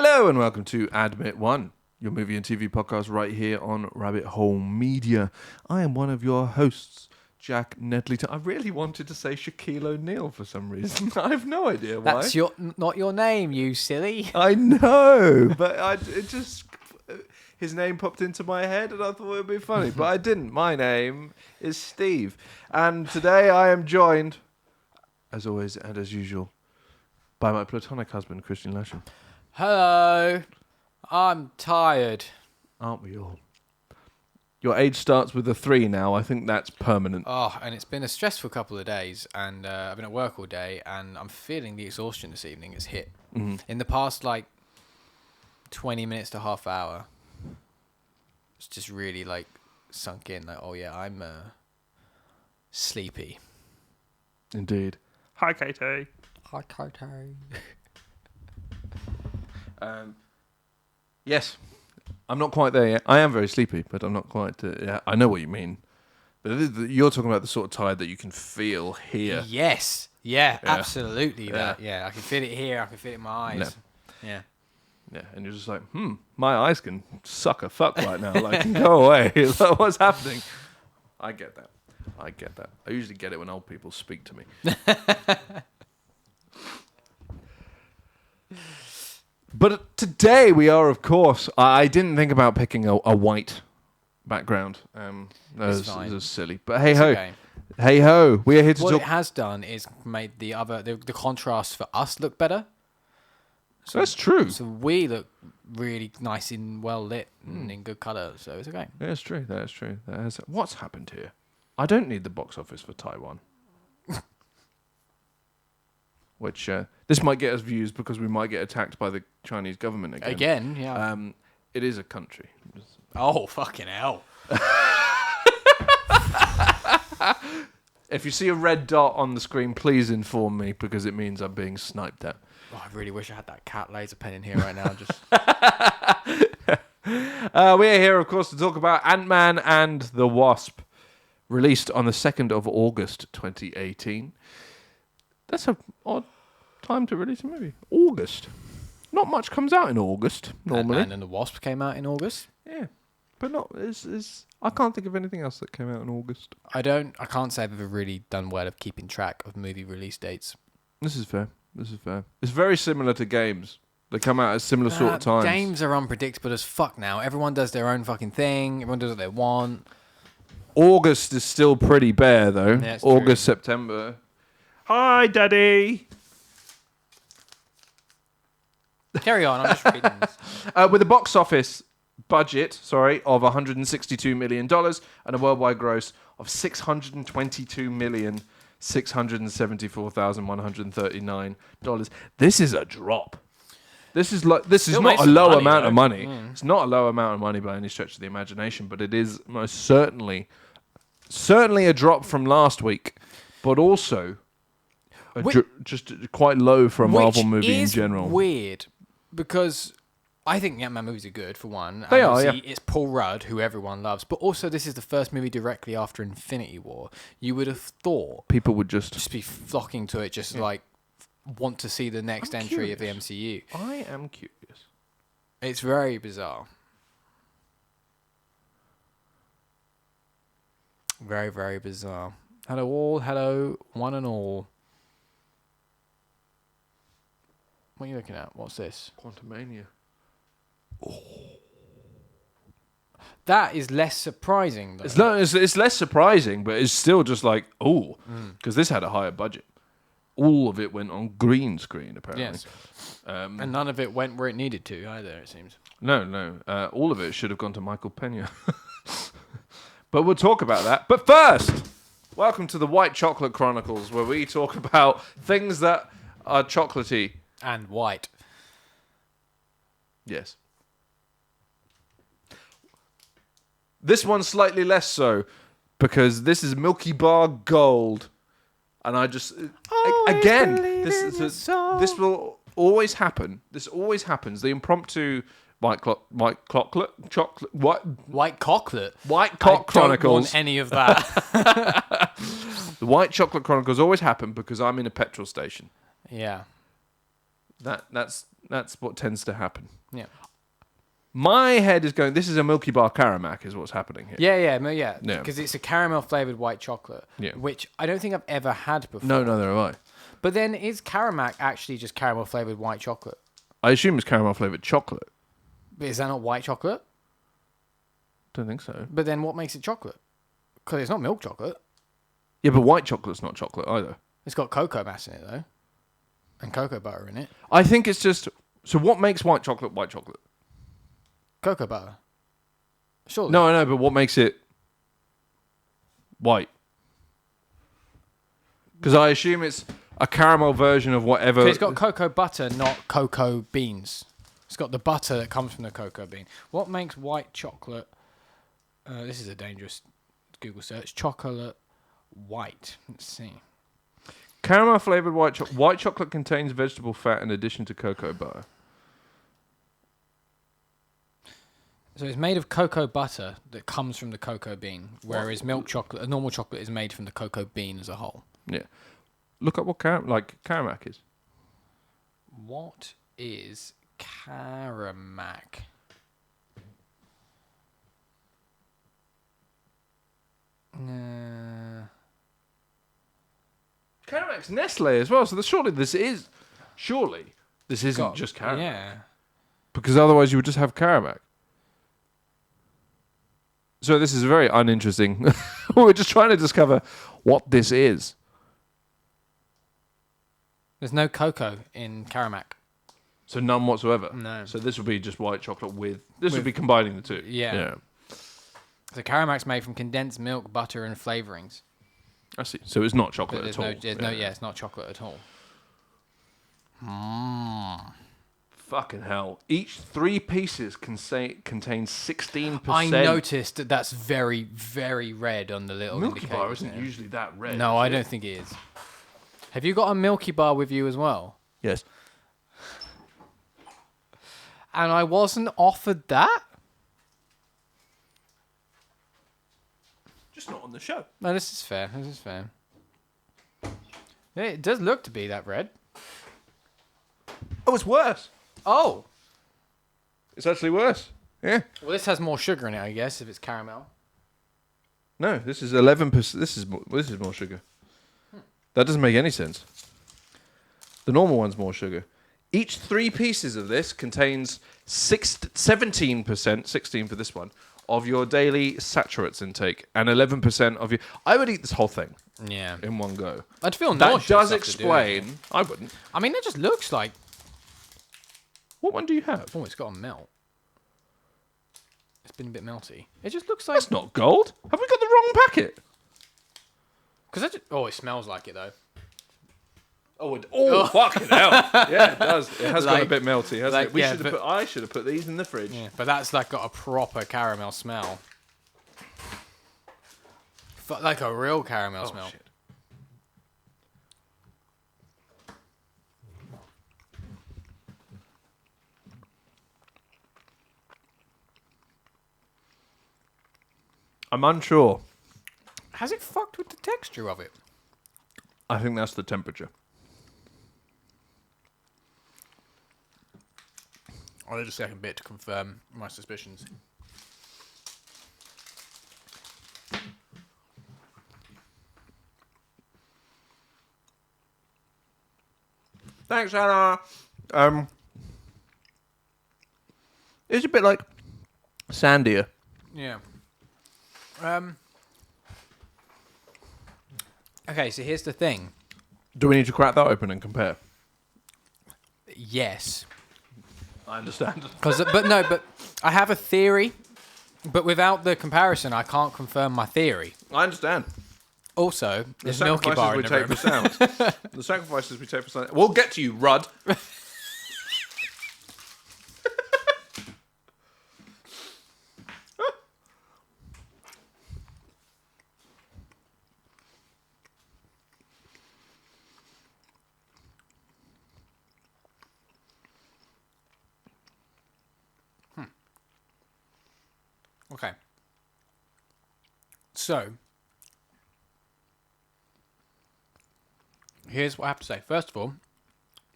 Hello and welcome to Admit One, your movie and TV podcast right here on Rabbit Hole Media. I am one of your hosts, Jack Nedleyton. I really wanted to say Shaquille O'Neal for some reason. I have no idea why. That's not your name, you silly. I know, but his name popped into my head and I thought it would be funny, but I didn't. My name is Steve, and today I am joined, as always and as usual, by my platonic husband, Kristian Lasham. Hello. I'm tired. Aren't we all? Your age starts with a 3 now. I think that's permanent. Oh, and it's been a stressful couple of days, and I've been at work all day, and I'm feeling the exhaustion this evening. It's hit. Mm-hmm. In the past, 20 minutes to half hour, it's just really, sunk in. Oh, yeah, I'm sleepy. Indeed. Hi, Katie. Hi, Katie. Yes, I'm not quite there yet. I am very sleepy, but I'm not quite. Yeah, I know what you mean. But you're talking about the sort of tired that you can feel here. Yes. Yeah, absolutely. Yeah. That. Yeah, I can feel it here. I can feel it in my eyes. Yeah. Yeah, and you're just like, my eyes can suck a fuck right now. Go away. What's happening? I get that. I usually get it when old people speak to me. But today we are, of course, I didn't think about picking a white background. That was silly. But hey ho. Okay. Hey ho. We are here to what talk. What it has done is made the contrast for us look better. So, that's true. So we look really nice and well lit and in good colour, so it's okay. That's true. What's happened here? I don't need the box office for Taiwan. Which, this might get us views because we might get attacked by the Chinese government again. Again, yeah. It is a country. Oh, fucking hell. If you see a red dot on the screen, please inform me because it means I'm being sniped at. Oh, I really wish I had that cat laser pen in here right now. Just we're here, of course, to talk about Ant-Man and the Wasp, released on the 2nd of August 2018. That's an odd time to release a movie. August. Not much comes out in August, normally. Ant-Man and the Wasp came out in August. Yeah. But not... I can't think of anything else that came out in August. I can't say I've ever really done well of keeping track of movie release dates. This is fair. It's very similar to games. They come out at similar sort of times. Games are unpredictable as fuck now. Everyone does their own fucking thing. Everyone does what they want. August is still pretty bare, though. Yeah, August, true. September... Hi, Daddy. Carry on. I'm just reading this. With a box office budget, of $162 million and a worldwide gross of $622,674,139. This is a drop. This is not a low amount of money. It's not a low amount of money by any stretch of the imagination, but it is most certainly a drop from last week, but also just quite low for a Marvel movie in general. Weird, because I think the Ant-Man movies are good, for one. They are, yeah. It's Paul Rudd, who everyone loves, but also this is the first movie directly after Infinity War. You would have thought people would just be flocking to it, want to see the next entry of the MCU. I am curious. It's very bizarre. Very, very bizarre. Hello all, hello one and all. What are you looking at? What's this? Quantumania. Oh. That is less surprising, though. It's less surprising, but it's still just because this had a higher budget. All of it went on green screen, apparently. Yes. And none of it went where it needed to, either, it seems. No. All of it should have gone to Michael Pena. But we'll talk about that. But first, welcome to the White Chocolate Chronicles, where we talk about things that are chocolatey. And white. Yes. This one's slightly less so, because this is Milky Bar Gold. And I just... again, this will always happen. This always happens. The impromptu... White Cocklet? White Cocklet? White Cock Chronicles. I don't want any of that. The White Chocolate Chronicles always happen because I'm in a petrol station. Yeah. That's what tends to happen. Yeah. My head is going, this is a Milky Bar Caramac is what's happening here. Yeah. Because it's a caramel flavored white chocolate, which I don't think I've ever had before. No, neither have I. But then is Caramac actually just caramel flavored white chocolate? I assume it's caramel flavored chocolate. But is that not white chocolate? Don't think so. But then what makes it chocolate? Because it's not milk chocolate. Yeah, but white chocolate's not chocolate either. It's got cocoa mass in it, though. And cocoa butter in it. I think it's just... So what makes white chocolate white chocolate? Cocoa butter. Sure. No, I know, but what makes it white? Because I assume it's a caramel version of whatever... It's got cocoa butter, not cocoa beans. It's got the butter that comes from the cocoa bean. What makes white chocolate... this is a dangerous Google search. Chocolate white. Let's see. Caramel flavored white chocolate. White chocolate contains vegetable fat in addition to cocoa butter. So it's made of cocoa butter that comes from the cocoa bean, whereas milk chocolate, a normal chocolate, is made from the cocoa bean as a whole. Yeah. Look up what Caramac is. What is Caramac? Caramac's Nestle as well, so surely this isn't just Caramac. Yeah. Because otherwise you would just have Caramac. So this is very uninteresting. We're just trying to discover what this is. There's no cocoa in Caramac. So none whatsoever? No. So this would be just white chocolate with... This would be combining the two. Yeah. So Caramac's made from condensed milk, butter, and flavorings. I see. So it's not chocolate at all. It's not chocolate at all. Fucking hell. Each 3 pieces contains 16%. I noticed that that's very, very red on the little Milky Bar indicators isn't usually that red. No, I don't think it is. Have you got a Milky Bar with you as well? Yes. And I wasn't offered that? Just not on the show. No, this is fair. Yeah, it does look to be that red. Oh, it's worse. Oh. It's actually worse. Yeah. Well, this has more sugar in it, I guess, if it's caramel. No, this is 11%. This is more sugar. That doesn't make any sense. The normal one's more sugar. Each 3 pieces of this contains 17%, 16 for this one, of your daily saturates intake, and 11% of your... I would eat this whole thing. Yeah. In one go. I'd feel nauseous. That does explain... I wouldn't. I mean, that just looks like... What one do you have? Oh, it's got a melt. It's been a bit melty. It just looks like... That's not gold. Have we got the wrong packet? Because it smells like it, though. Fucking hell. Yeah, it does. It has got a bit melty, hasn't it? I should have put these in the fridge. Yeah, but that's like got a proper caramel smell. Like a real caramel smell. Shit. I'm unsure. Has it fucked with the texture of it? I think that's the temperature. I'll need a second bit to confirm my suspicions. Thanks, Anna. It's a bit like sandier. Yeah. Okay, so here's the thing. Do we need to crack that open and compare? Yes. I understand. But I have a theory, but without the comparison, I can't confirm my theory. I understand. Also, there's Milky Bar in the room. The sacrifices we take for sound. We'll get to you, Rudd. Okay. So, here's what I have to say. First of all,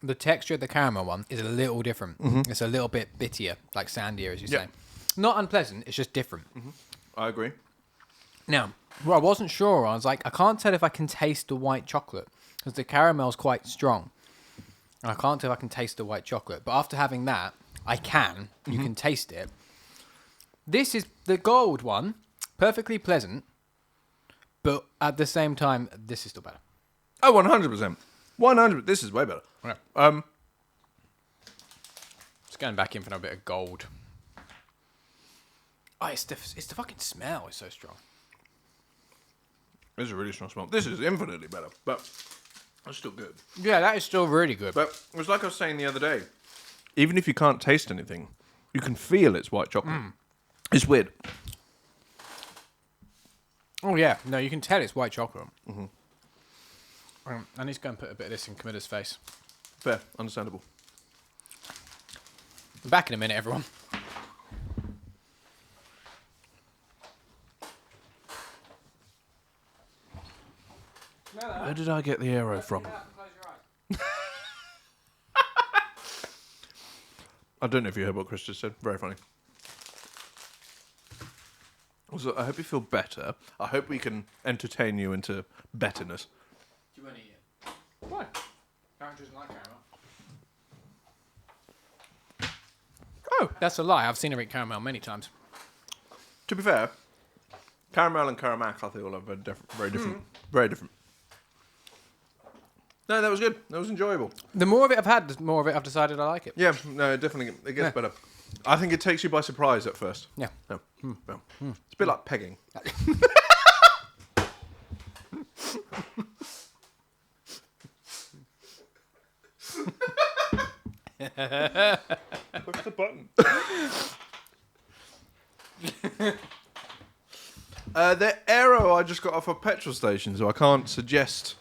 the texture of the caramel one is a little different. Mm-hmm. It's a little bit bittier, like sandier, as you say. Not unpleasant. It's just different. I agree. Now, what I wasn't sure on, I was like, I can't tell if I can taste the white chocolate because the caramel's quite strong. And I can't tell if I can taste the white chocolate. But after having that, I can. You can taste it. This is the gold one. Perfectly pleasant. But at the same time, this is still better. Oh, 100%. 100%. This is way better. Okay. Just going back in for a bit of gold. Oh, it's the fucking smell is so strong. This is a really strong smell. This is infinitely better, but it's still good. Yeah, that is still really good. But it was like I was saying the other day. Even if you can't taste anything, you can feel it's white chocolate. It's weird. Oh, yeah. No, you can tell it's white chocolate. I need to go and put a bit of this in Camilla's face. Fair. Understandable. Back in a minute, everyone. Where did I get the arrow from? I don't know if you heard what Chris just said. Very funny. Also, I hope you feel better. I hope we can entertain you into betterness. Do you want to eat it? Why? Karen doesn't like caramel. Oh, that's a lie. I've seen her eat caramel many times. To be fair, caramel and caramac, I think, are very different. Very different. No, that was good. That was enjoyable. The more of it I've had, the more of it I've decided I like it. Yeah, no, definitely, it gets better. I think it takes you by surprise at first. Yeah. No. No. It's a bit like pegging. Push the button. The arrow I just got off a petrol station, so I can't suggest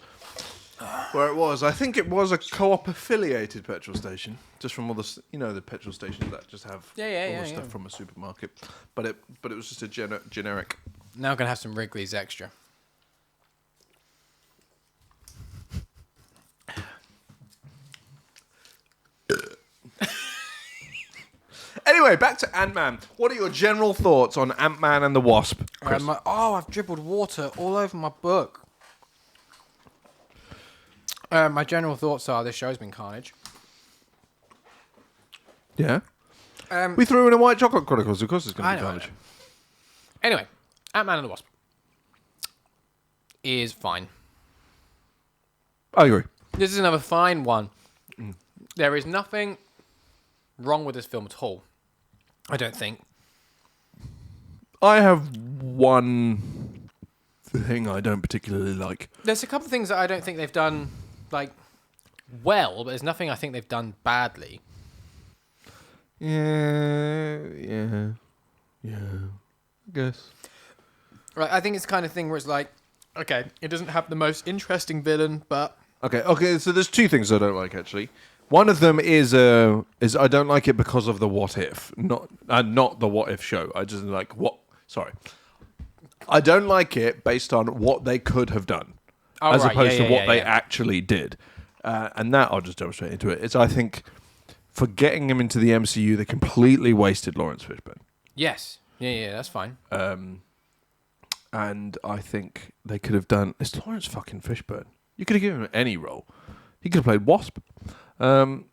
where it was. I think it was a co-op affiliated petrol station, just from all the the petrol stations that just have all the stuff from a supermarket. But it was just a generic. Now I'm gonna have some Wrigley's extra. Anyway, back to Ant-Man. What are your general thoughts on Ant-Man and the Wasp, Chris? I've dribbled water all over my book. My general thoughts are this show's been carnage. Yeah. We threw in a White Chocolate Chronicles. Of course it's going to be carnage. Anyway, Ant-Man and the Wasp is fine. I agree. This is another fine one. There is nothing wrong with this film at all. I don't think. I have one thing I don't particularly like. There's a couple of things that I don't think they've done well, but there's nothing I think they've done badly. Yeah, I guess. Right, I think it's the kind of thing where it's like, okay, it doesn't have the most interesting villain, but Okay, so there's two things I don't like, actually. One of them is I don't like it because of the What If, not the What If show. I just like I don't like it based on what they could have done, as opposed to what they actually did. And that I'll just jump straight into it. I think for getting him into the MCU, they completely wasted Lawrence Fishburne. Yes, yeah, that's fine. And I think they could have done. It's Lawrence fucking Fishburne. You could have given him any role. He could have played Wasp. And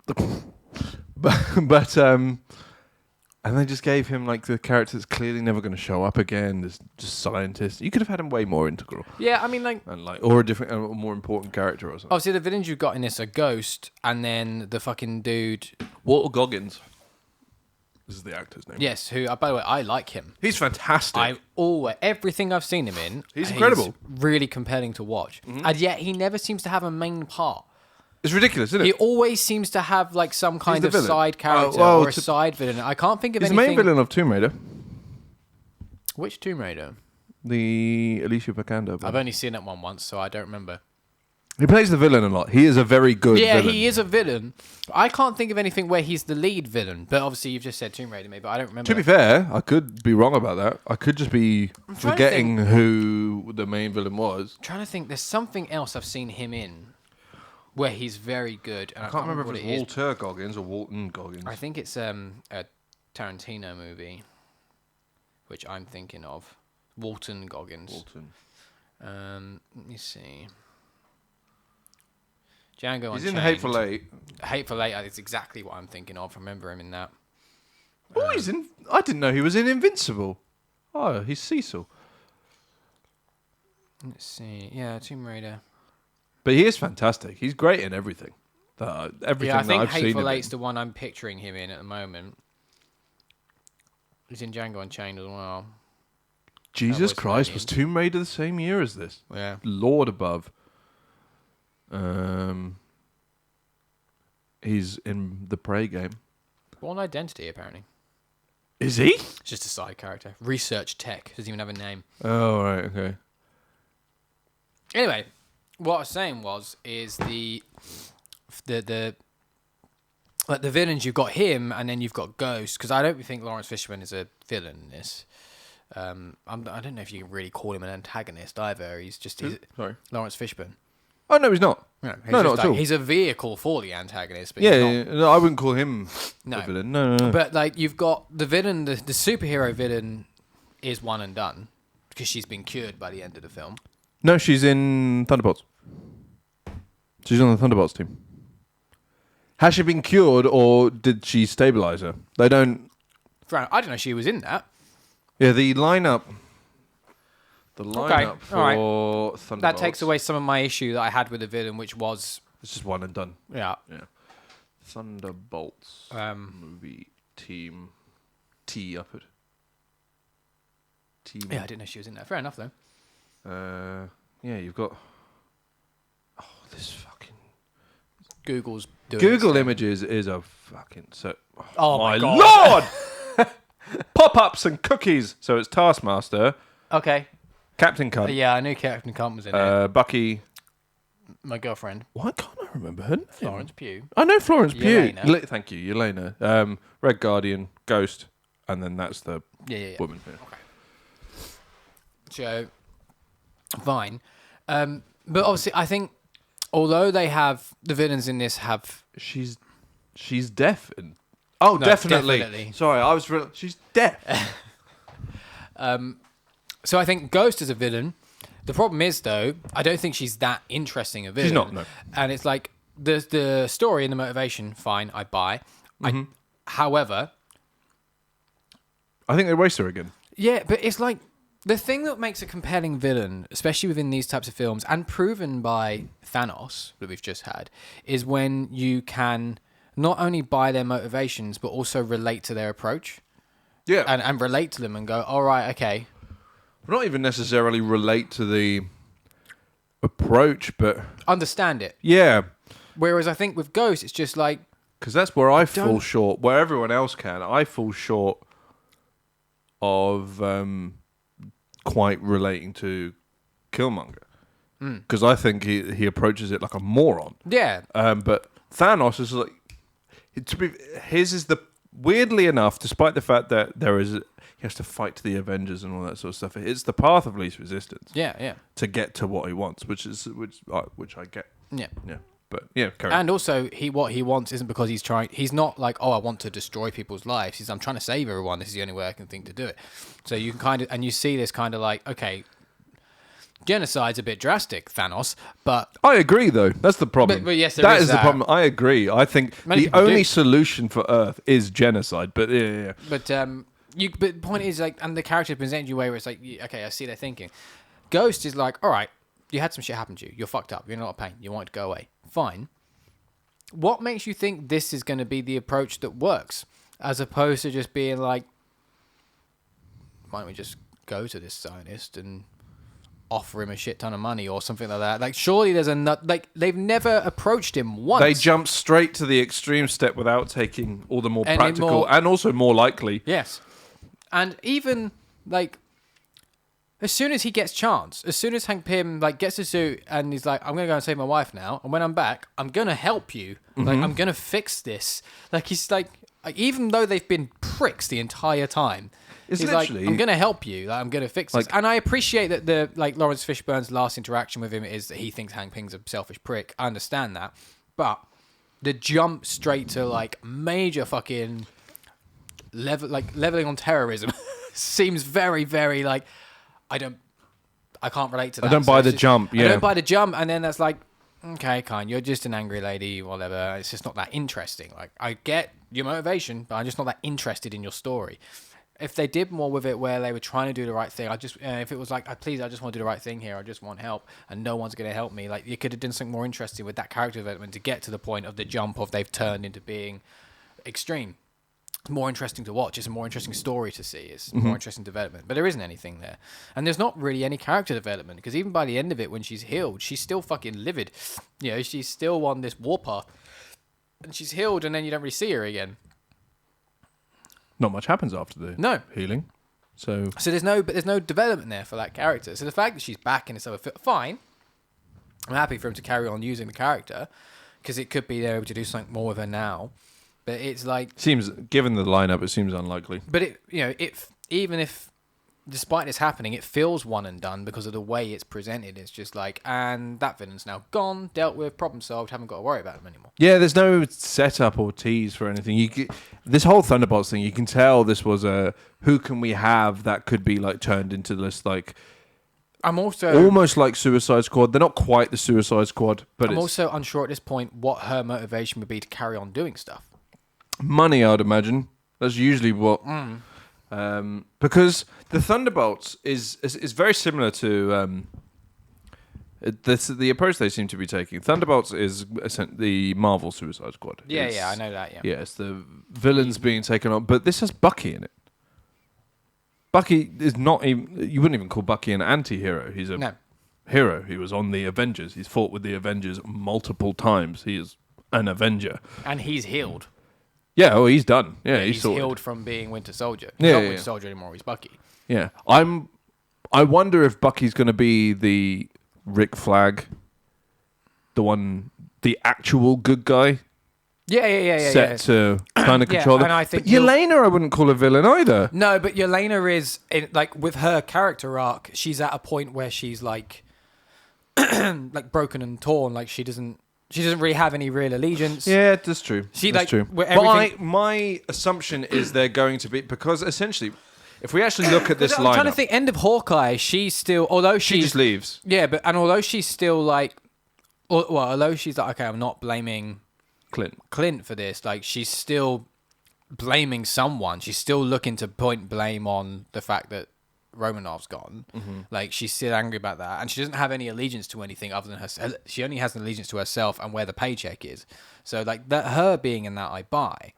they just gave him like the character that's clearly never going to show up again. There's just scientists. You could have had him way more integral. Yeah, I mean or a different, a more important character or something. Obviously, the villains you got in this are Ghost, and then the fucking dude Walter Goggins. This is the actor's name. Yes, who by the way I like him. He's fantastic. Everything I've seen him in, he's incredible. Really compelling to watch, and yet he never seems to have a main part. It's ridiculous, isn't it? He always seems to have like some kind of side character or a side villain. I can't think of anything. He's the main villain of Tomb Raider. Which Tomb Raider? The Alicia Vikander. I've only seen that one once, so I don't remember. He plays the villain a lot. He is a very good villain. Yeah, he is a villain. I can't think of anything where he's the lead villain. But obviously, you've just said Tomb Raider, maybe, but I don't remember. To be fair, I could be wrong about that. I could just be forgetting who the main villain was. I'm trying to think. There's something else I've seen him in. where he's very good. And I can't remember what if it it's is. Walter Goggins or Walton Goggins. I think it's a Tarantino movie, which I'm thinking of. Walton Goggins. Walton. Let me see. Django Unchained. He's in the Hateful Eight. Hateful Eight is exactly what I'm thinking of. I remember him in that. Oh, he's in... I didn't know he was in Invincible. Oh, he's Cecil. Let's see. Yeah, Tomb Raider. But he is fantastic. He's great in everything. Everything Yeah, I think that I've seen Hateful him Eight's in. the one I'm picturing him in at the moment. He's in Django Unchained as well. Jesus Christ, brilliant. was Tomb Raider the same year as this? Yeah. Lord above. He's in the Prey game. Born Identity, apparently. Is he? It's just a side character. Research Tech. Doesn't even have a name. Oh, right, okay. Anyway, what I was saying is the villains, you've got him and then you've got Ghost, because I don't think Lawrence Fishburne is a villain in this. I don't know if you can really call him an antagonist either. He's Sorry. Lawrence Fishburne. Oh, no, he's not. No, not at all. He's a vehicle for the antagonist, but Yeah, he's not. no, I wouldn't call him No. a villain. No. But like you've got the villain, the superhero villain is one and done because she's been cured by the end of the film. No, she's in Thunderbolts. She's on the Thunderbolts team. Has she been cured or did she stabilize her? They don't... I didn't know she was in that. Yeah, the lineup for alright. Thunderbolts... That takes away some of my issue that I had with the villain, which was... It's just one and done. Yeah. Thunderbolts movie team T-Uppard. Team. Yeah, I didn't know she was in that. Fair enough, though. Yeah, you've got... Oh, this fucking... Google's doing Google its Images is a fucking... Oh my God. Lord! Pop-ups and cookies. So it's Taskmaster, thing. Okay. Captain Cunt, Yeah, I knew Captain Cunt was in it. Bucky... My girlfriend, Why can't I remember her name? Florence Pugh. I know Florence Pugh. Yelena. Thank you, Yelena. Red Guardian, Ghost, and then that's the Yeah. woman. Yeah. So, fine. But obviously, I think, although they have... The villains in this have... She's deaf. No, definitely. Sorry, I was... She's deaf. So I think Ghost is a villain. The problem is, though, I don't think she's that interesting a villain. She's not, no. And it's like, the story and the motivation, fine, I buy. However... I think they waste her again. Yeah, but it's like, the thing that makes a compelling villain, especially within these types of films, and proven by Thanos, that we've just had, is when you can not only buy their motivations, but also relate to their approach. Yeah. And relate to them and go, all right, okay. Not even necessarily relate to the approach, but... Understand it. Yeah. Whereas I think with Ghost, it's just like... Because that's where I fall short. Where everyone else can, I fall short of quite relating to Killmonger. Because I think he approaches it like a moron. Yeah. But Thanos is like... His is the... Weirdly enough, despite the fact that he has to fight the Avengers and all that sort of stuff, it's the path of least resistance. Yeah. To get to what he wants, which I get. Yeah. Yeah. But yeah, carry on. And also, what he wants isn't because he's trying... He's not like, I want to destroy people's lives. I'm trying to save everyone. This is the only way I can think to do it. So you can kind of... And you see this kind of like, okay, genocide's a bit drastic, Thanos, but... I agree, though. That's the problem. But yes, that is the problem. I agree. I think Many the people only do. solution for Earth is genocide. But yeah. But but the point is, like, and the character presents you a way where it's like, okay, I see their thinking. Ghost is like, all right, you had some shit happen to you. You're fucked up. You're in a lot of pain. You want it to go away. Fine. What makes you think this is going to be the approach that works, as opposed to just being like, why don't we just go to this scientist and offer him a shit ton of money or something like that? Like, surely there's they've never approached him once. They jump straight to the extreme step without taking all the more practical and also more likely. Yes. And even, like, as soon as he gets chance, as soon as Hank Pym, like, gets a suit and he's like, I'm going to go and save my wife now, and when I'm back, I'm going to help you. Like, I'm going to fix this. Like, he's like, even though they've been pricks the entire time, It's He's literally... like, I'm going to help you. Like, I'm going to fix this. And I appreciate that Lawrence Fishburne's last interaction with him is that he thinks Hank Pym's a selfish prick. I understand that. But the jump straight to, like, major fucking... leveling on terrorism seems very, very, like... I can't relate to that. I don't buy the jump, yeah. I don't buy the jump, and then that's like... Okay, kind. You're just an angry lady, whatever. It's just not that interesting. Like, I get your motivation, but I'm just not that interested in your story. If they did more with it where they were trying to do the right thing, if it was like, please, I just want to do the right thing here. I just want help, and no one's going to help me. Like, you could have done something more interesting with that character development to get to the point of the jump of they've turned into being extreme. It's more interesting to watch. It's a more interesting story to see. It's more interesting development. But there isn't anything there. And there's not really any character development because even by the end of it, when she's healed, she's still fucking livid. You know, she's still on this warpath. And she's healed and then you don't really see her again. Not much happens after the healing. So there's no development there for that character. So the fact that she's back in this other film, fine. I'm happy for him to carry on using the character because it could be they're able to do something more with her now. But it's like... Seems, given the lineup, it seems unlikely. But even if, despite this happening, it feels one and done because of the way it's presented. It's just like, and that villain's now gone, dealt with, problem solved, haven't got to worry about him anymore. Yeah, there's no setup or tease for anything. This whole Thunderbolts thing, you can tell this was a, who can we have that could be like turned into this like... I'm also... almost like Suicide Squad. They're not quite the Suicide Squad, but I'm also unsure at this point what her motivation would be to carry on doing stuff. Money, I'd imagine. That's usually what... because the Thunderbolts is very similar to the approach they seem to be taking. Thunderbolts is the Marvel Suicide Squad. Yeah, I know that, Yeah, it's the villains being taken on. But this has Bucky in it. Bucky is not even... You wouldn't even call Bucky an anti-hero. He's a hero. He was on the Avengers. He's fought with the Avengers multiple times. He is an Avenger. And he's healed. Yeah, well, he's done. Yeah, he's sorted. healed from being Winter Soldier. He's not Winter Soldier anymore. He's Bucky. Yeah, I wonder if Bucky's going to be the Rick Flag, the actual good guy. Yeah. Set to kind of control them. And I think but Yelena, I wouldn't call a villain either. No, but Yelena is like with her character arc. She's at a point where she's like, like broken and torn. Like she doesn't really have any real allegiance. Yeah, that's true. That's true. But my assumption is they're going to be... Because essentially, if we actually look at this lineup... I'm trying to think, end of Hawkeye, she's still... Although she just leaves. Yeah, although she's still like... although she's like, okay, I'm not blaming Clint for this. Like, she's still blaming someone. She's still looking to point blame on the fact that Romanov's gone. Like, she's still angry about that, and she doesn't have any allegiance to anything other than herself. She only has an allegiance to herself and where the paycheck is. So like that, her being in that, I buy.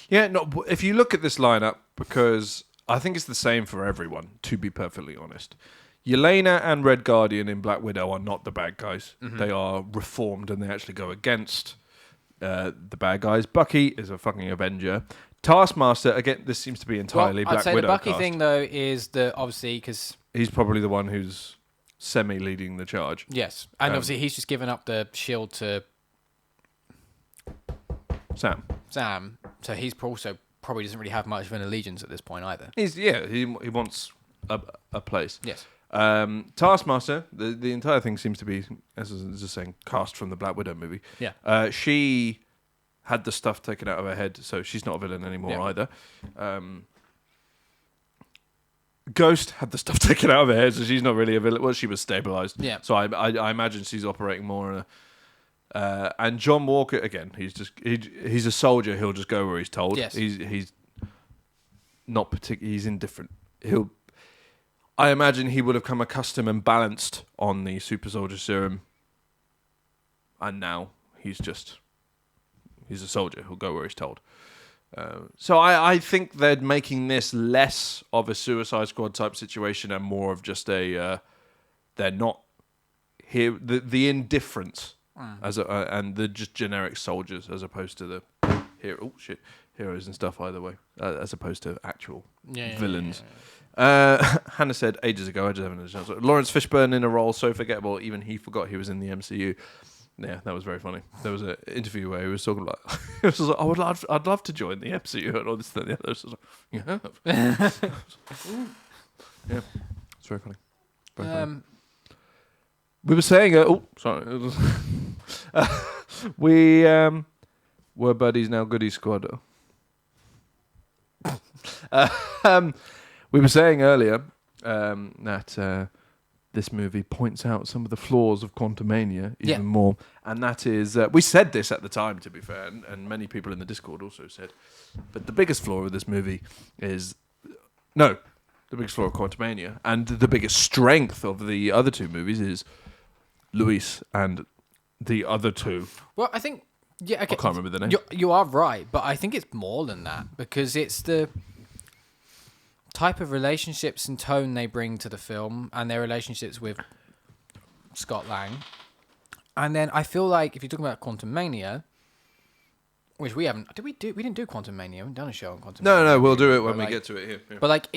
Yeah, no. If you look at this lineup, because I think it's the same for everyone, to be perfectly honest. Yelena and Red Guardian in Black Widow are not the bad guys. They are reformed and they actually go against the bad guys. Bucky is a fucking Avenger. Taskmaster, again, this seems to be entirely Black Widow. I'd say the Bucky cast. thing, though, is that obviously because... He's probably the one who's semi-leading the charge. Yes. And obviously he's just given up the shield to... Sam. So he's also probably doesn't really have much of an allegiance at this point either. He wants a place. Yes. Taskmaster, the entire thing seems to be, as I was just saying, cast from the Black Widow movie. Yeah. She had the stuff taken out of her head, so she's not a villain anymore either. Ghost had the stuff taken out of her head, so she's not really a villain. Well, she was stabilized. Yeah. So I imagine she's operating more in a... and John Walker, again, he's a soldier. He'll just go where he's told. Yes. He's not particularly... He's indifferent. I imagine he would have come accustomed and balanced on the super soldier serum. And now he's a soldier. He'll go where he's told. So I think they're making this less of a Suicide Squad type situation and more of just they're not here, the indifference and the just generic soldiers as opposed to the heroes and stuff either way, as opposed to actual villains. Hannah said ages ago, I just haven't had a chance. Lawrence Fishburne in a role so forgettable, even he forgot he was in the MCU. Yeah, that was very funny. There was an interview where he was talking about. He was like, I'd love to join the MCU and all this and the other. So you have. Yeah, it's very funny. Very funny. We were saying. Sorry. We were buddies now. Goody squad. We were saying earlier that. This movie points out some of the flaws of Quantumania even more. And that is... we said this at the time, to be fair, and many people in the Discord also said. But the biggest flaw of this movie is... No, the biggest flaw of Quantumania and the biggest strength of the other two movies is Luis and the other two. Well, I think... Yeah, okay. I can't remember the name. You are right, but I think it's more than that because it's the... type of relationships and tone they bring to the film and their relationships with Scott Lang. And then I feel like if you're talking about Quantumania, which we haven't... We didn't do Quantumania. We haven't done a show on Quantumania. No, we'll do it when we get to it here. Yeah. But like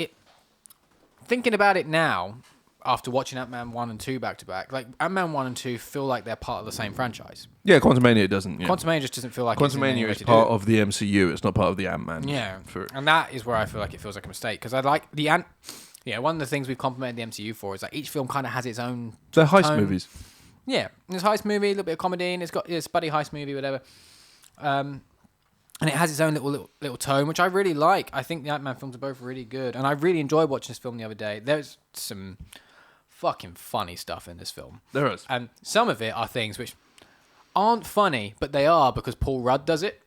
thinking about it now, after watching Ant-Man 1 and 2 back to back, like Ant-Man 1 and 2 feel like they're part of the same franchise. Yeah, Quantumania doesn't. Yeah. Quantumania just doesn't feel like Quantumania is part of the MCU. It's not part of the Ant-Man. Yeah, and that is where I feel like it feels like a mistake because I like the one of the things we've complimented the MCU for is that each film kind of has its own. They're heist movies. Yeah, it's a heist movie, a little bit of comedy, and it's buddy heist movie, whatever. And it has its own little tone, which I really like. I think the Ant-Man films are both really good, and I really enjoyed watching this film the other day. There's some fucking funny stuff in this film. There is. And some of it are things which aren't funny, but they are because Paul Rudd does it.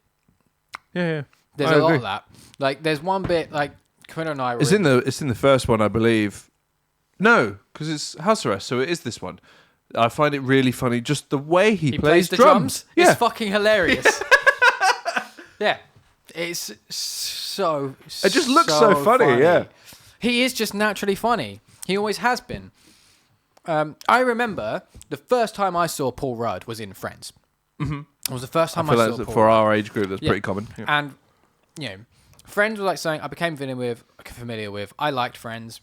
Yeah. There's a lot of that. Like, there's one bit, like, Camilla and I were... It's in the first one, I believe. No, because it's House Arrest, so it is this one. I find it really funny, just the way he plays the drums. It's Yeah. fucking hilarious. Yeah. It's so... It just looks so funny, yeah. He is just naturally funny. He always has been. I remember the first time I saw Paul Rudd was in Friends. Mm-hmm. It was the first time I saw Paul Rudd. For our age group, that's pretty common. Yeah. And, Friends was like something I became familiar with. I liked Friends.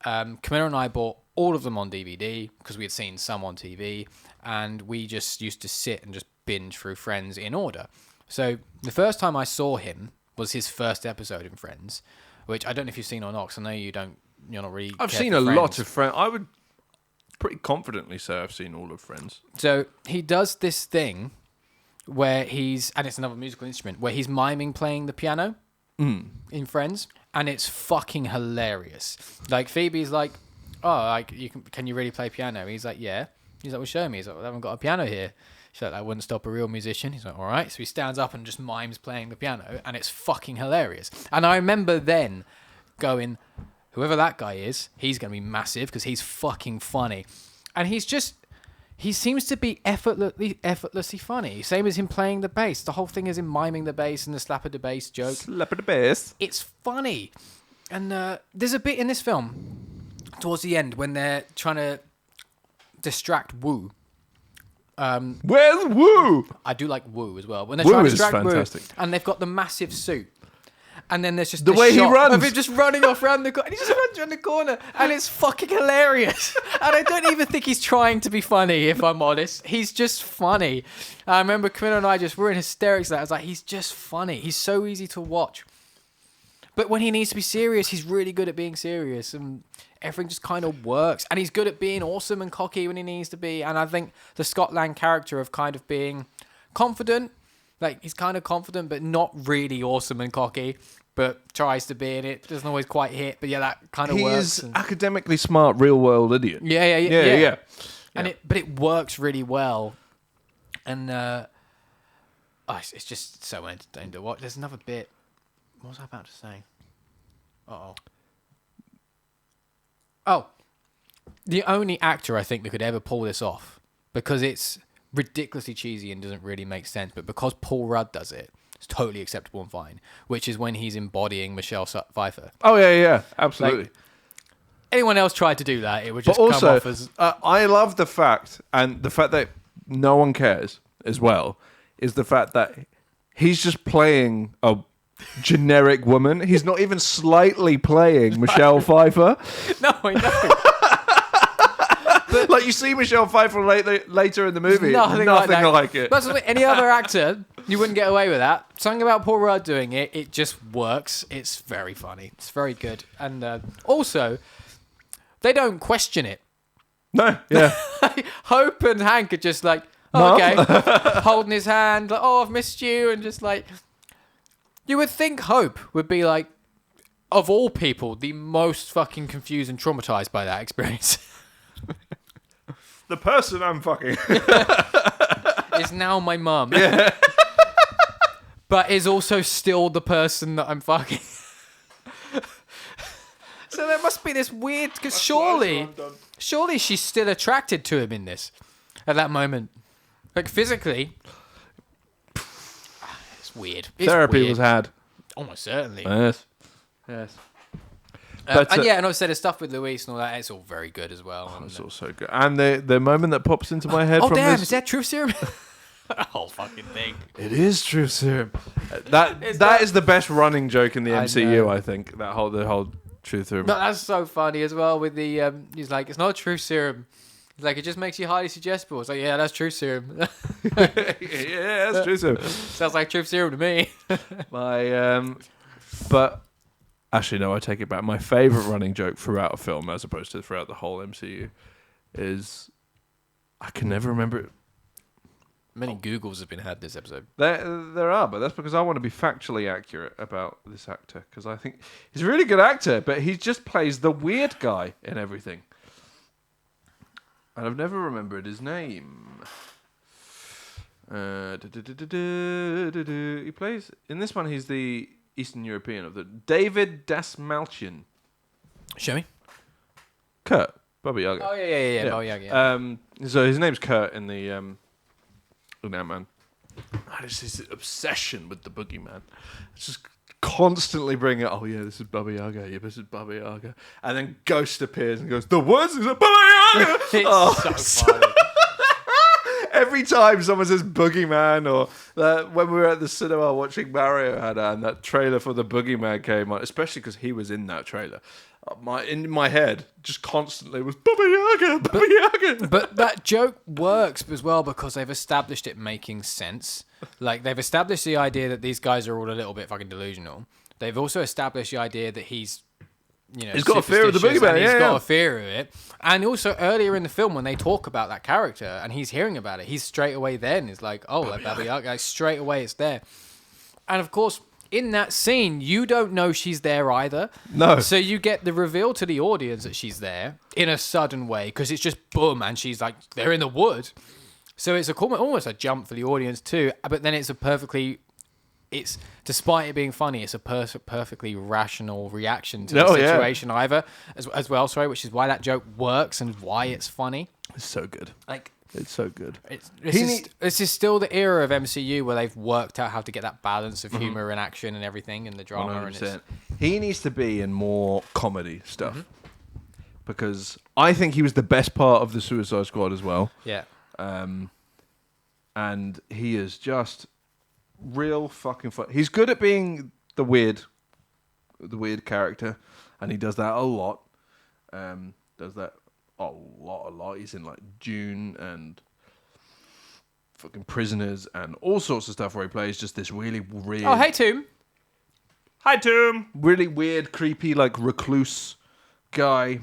Camilla and I bought all of them on DVD because we had seen some on TV. And we just used to sit and just binge through Friends in order. So the first time I saw him was his first episode in Friends, which I don't know if you've seen or not because I know you're not really... I've seen a lot of Friends. I would pretty confidently say I've seen all of Friends. So he does this thing where and it's another musical instrument, where he's miming playing the piano in Friends, and it's fucking hilarious. Like Phoebe's like, oh, like can you really play piano? He's like, yeah. He's like, well, show me. He's like, well, I haven't got a piano here. She's like, that wouldn't stop a real musician. He's like, all right. So he stands up and just mimes playing the piano, and it's fucking hilarious. And I remember then going, whoever that guy is, he's going to be massive because he's fucking funny. And he seems to be effortlessly funny. Same as him playing the bass. The whole thing is him miming the bass and the slap of the bass joke. Slap of the bass. It's funny. And there's a bit in this film towards the end when they're trying to distract Wu. Where's Wu? I do like Wu as well. When they're Wu trying to is distract fantastic. Wu, and they've got the massive suit. And then there's just the way he runs of him just running off around the corner. And he just runs around the corner, and it's fucking hilarious. And I don't even think he's trying to be funny, if I'm honest. He's just funny. I remember Camilla and I were in hysterics. I was like, he's just funny. He's so easy to watch. But when he needs to be serious, he's really good at being serious, and everything just kind of works. And he's good at being awesome and cocky when he needs to be. And I think the Scott Lang character of kind of being confident. Like, he's kind of confident, but not really awesome and cocky, but tries to be in it. Doesn't always quite hit, but yeah, that kind of works. He's academically smart, real-world idiot. Yeah. And it works really well. And it's just so entertaining to watch. There's another bit. What was I about to say? Oh, the only actor I think that could ever pull this off, because it's ridiculously cheesy and doesn't really make sense, but because Paul Rudd does it, it's totally acceptable and fine, which is when he's embodying Michelle Pfeiffer. Oh, yeah, absolutely. Like, anyone else tried to do that, it would just come off as... I love the fact that no one cares as well, is the fact that he's just playing a generic woman. He's not even slightly playing Michelle Pfeiffer. No, I know. Like you see Michelle Pfeiffer later in the movie. Nothing like it. That's any other actor, you wouldn't get away with that. Something about Paul Rudd doing it, it just works. It's very funny. It's very good. And also, they don't question it. No, yeah. Hope and Hank are just like, oh, okay, holding his hand, like, oh, I've missed you, and just like, you would think Hope would be like, of all people, the most fucking confused and traumatized by that experience. The person I'm fucking is now my mum. Yeah. But is also still the person that I'm fucking. So there must be this weird, because surely she's still attracted to him in this, at that moment. Like physically. It's weird. Therapy weird. was had. Almost certainly. Yes. But, and obviously the stuff with Luis and all that, it's all very good as well. It's all so good. And the moment that pops into my head from damn, this... is that truth serum? The whole fucking thing. It is truth serum. That is the best running joke in the MCU, I think. The whole truth serum. But that's so funny as well with the... he's like, it's not truth serum. He's like, it just makes you highly suggestible. It's like, yeah, that's truth serum. Yeah, that's truth serum. Sounds like truth serum to me. But... Actually, no, I take it back. My favourite running joke throughout a film, as opposed to throughout the whole MCU, is... I can never remember it. Many Googles have been had this episode. There are, but that's because I want to be factually accurate about this actor. Because I think he's a really good actor, but he just plays the weird guy in everything. And I've never remembered his name. He plays... In this one, he's the... Eastern European of the David Dasmalchian. Show me. Kurt, Baba Yaga. Oh yeah. Baba Yaga. Yeah. So his name's Kurt in the Ant-Man. It's his obsession with the boogeyman. It's just constantly bringing it. Oh yeah, this is Baba Yaga. Yeah, this is Baba Yaga. And then Ghost appears and goes, "The words is a Baba Yaga." It's so funny. Every time someone says Boogeyman, or when we were at the cinema watching Mario and that trailer for the Boogeyman came on, especially because he was in that trailer, in my head just constantly was Baba Yaga, Baba Yaga. But that joke works as well because they've established it making sense. Like they've established the idea that these guys are all a little bit fucking delusional. They've also established the idea that he's got a fear of the boogeyman. He's got a fear of it. And also earlier in the film when they talk about that character and he's hearing about it, he's straight away then is like, oh, like Baba Yaga. Like, straight away it's there. And of course, in that scene, you don't know she's there either. No. So you get the reveal to the audience that she's there in a sudden way because it's just boom and she's like, they're in the woods. So it's almost a jump for the audience too. But then it's despite it being funny, it's a perfectly rational reaction to the situation either as well. Sorry, which is why that joke works and why it's funny. It's so good. Like it's so good. This is still the era of MCU where they've worked out how to get that balance of humor and action and everything and the drama. 100%. And he needs to be in more comedy stuff because I think he was the best part of the Suicide Squad as well. Yeah. And he is just real fucking fun. He's good at being the weird character, and he does that a lot. Does that a lot. He's in like Dune and fucking Prisoners and all sorts of stuff where he plays just this really weird. Oh, hey Tomb. Hi Tomb. Really weird, creepy, like recluse guy.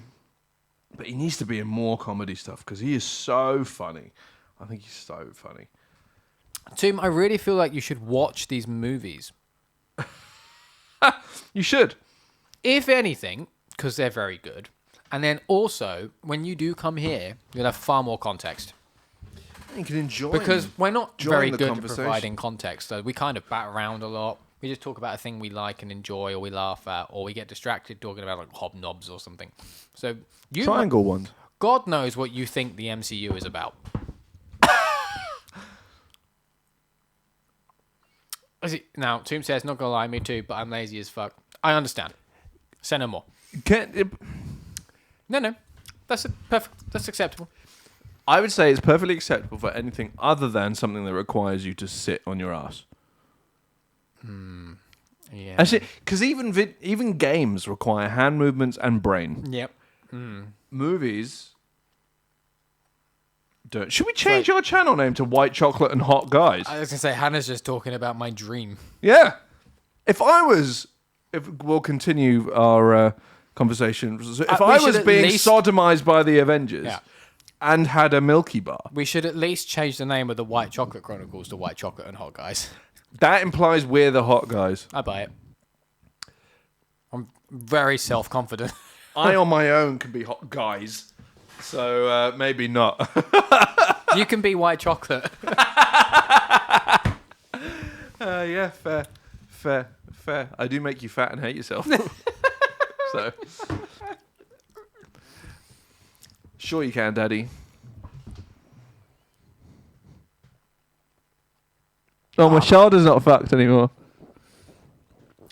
But he needs to be in more comedy stuff because he is so funny. I think he's so funny. Tomb, I really feel like you should watch these movies. You should. If anything, because they're very good. And then also, when you do come here, you'll have far more context. You can enjoy because we're not very good at conversation. Providing context. So we kind of bat around a lot. We just talk about a thing we like and enjoy, or we laugh at, or we get distracted talking about like hobnobs or something. So you triangle ones. God knows what you think the MCU is about. Now, Tomb says, not gonna lie, me too, but I'm lazy as fuck. I understand. Say no more. No. That's acceptable. I would say it's perfectly acceptable for anything other than something that requires you to sit on your ass. Yeah. Actually, because even games require hand movements and brain. Yep. Movies Should we change your channel name to White Chocolate and Hot Guys? I was going to say, Hannah's just talking about my dream. Yeah. If we'll continue our conversation. If I was being sodomized by the Avengers and had a Milky Bar. We should at least change the name of the White Chocolate Chronicles to White Chocolate and Hot Guys. That implies we're the hot guys. I buy it. I'm very self-confident. I on my own can be hot guys. So maybe not. You can be White Chocolate. Yeah, fair. I do make you fat and hate yourself. So, sure you can, Daddy. Oh, my shoulder's not fucked anymore.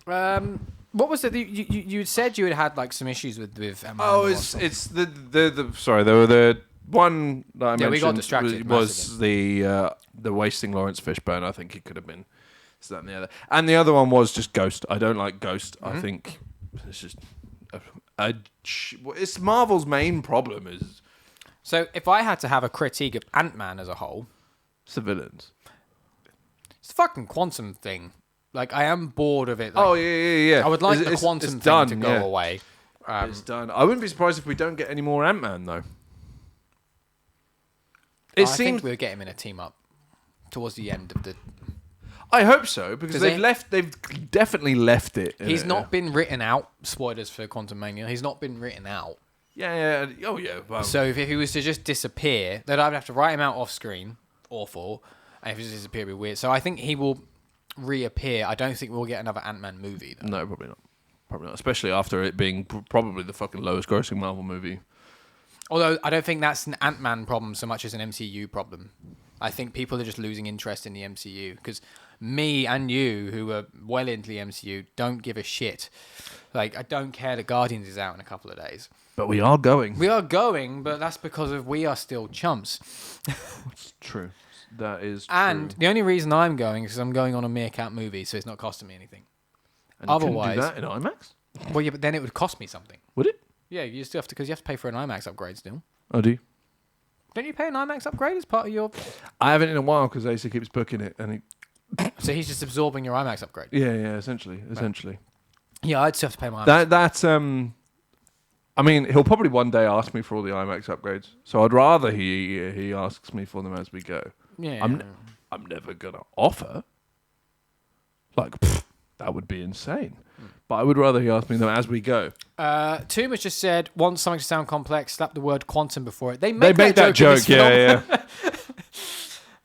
What was it? You said you had like some issues with Emma. Oh, it's the sorry. There were the one that I mentioned. We got distracted. Was the wasting Lawrence Fishburne? I think it could have been. So that and the other, and the other one was just Ghost. I don't like Ghost. I think it's just it's Marvel's main problem is. So if I had to have a critique of Ant-Man as a whole, it's the villains. It's the fucking quantum thing. Like, I am bored of it. Like, yeah. I would like the quantum thing to go away. It's done. I wouldn't be surprised if we don't get any more Ant-Man, though. I think we'll get him in a team-up towards the end of the... I hope so, because they've definitely left it. He's not been written out. Spoilers for Quantum Mania. He's not been written out. Yeah. Oh, yeah. Well. So if he was to just disappear, then I'd have to write him out off-screen. Awful. And if he just disappear, it'd be weird. So I think he will... reappear. I don't think we'll get another Ant-Man movie, though. No, probably not. Especially after it being probably the fucking lowest grossing Marvel movie. Although I don't think that's an Ant-Man problem so much as an MCU problem. I think people are just losing interest in the MCU because me and you, who are well into the MCU, don't give a shit. Like, I don't care that Guardians is out in a couple of days. But we are going. We are going, but that's because we are still chumps. It's true. That is true. And the only reason I'm going is because I'm going on a Meerkat movie, so it's not costing me anything. And otherwise, you can do that in IMAX? Well, yeah, but then it would cost me something. Would it? Yeah, you still have to, because you have to pay for an IMAX upgrade still. Oh, do you? Don't you pay an IMAX upgrade as part of your... I haven't in a while because Asa keeps booking it. And So he's just absorbing your IMAX upgrade? Yeah, essentially. Yeah, I'd still have to pay my IMAX. That's I mean, he'll probably one day ask me for all the IMAX upgrades. So I'd rather he asks me for them as we go. Yeah. I'm never going to offer. Like, that would be insane. But I would rather he ask me them as we go. Toom has just said, want something to sound complex, slap the word quantum before it. They make that joke, yeah.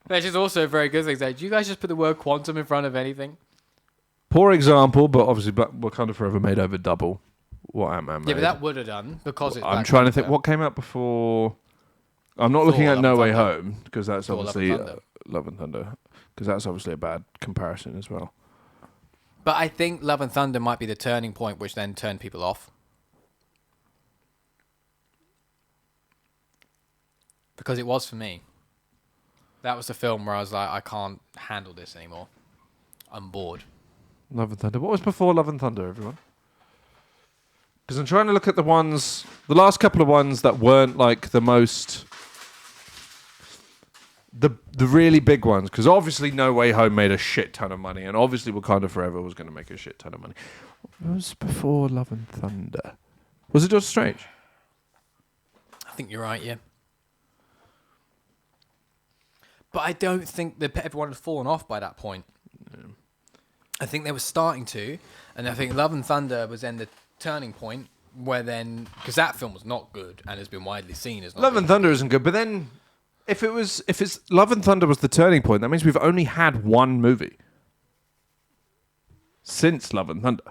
Which is also a very good thing. Do you guys just put the word quantum in front of anything? Poor example, but obviously Wakanda Forever made over double what Ant-Man made. Yeah, but that would have done because it's... I'm trying to think, what came out before... I'm not looking at No Way Home, because that's obviously... Love and Thunder. Because that's obviously a bad comparison as well. But I think Love and Thunder might be the turning point which then turned people off. Because it was for me. That was the film where I was like, I can't handle this anymore. I'm bored. Love and Thunder. What was before Love and Thunder, everyone? Because I'm trying to look at the last couple of ones that weren't like the most... The really big ones, because obviously No Way Home made a shit ton of money, and obviously Wakanda Forever was going to make a shit ton of money. What was before Love and Thunder? Was it Doctor Strange? I think you're right, yeah. But I don't think that everyone had fallen off by that point. Yeah. I think they were starting to, and I think Love and Thunder was then the turning point where then, because that film was not good and has been widely seen as not Love and Thunder isn't good, but then if it's Love and Thunder was the turning point, that means we've only had one movie since Love and Thunder.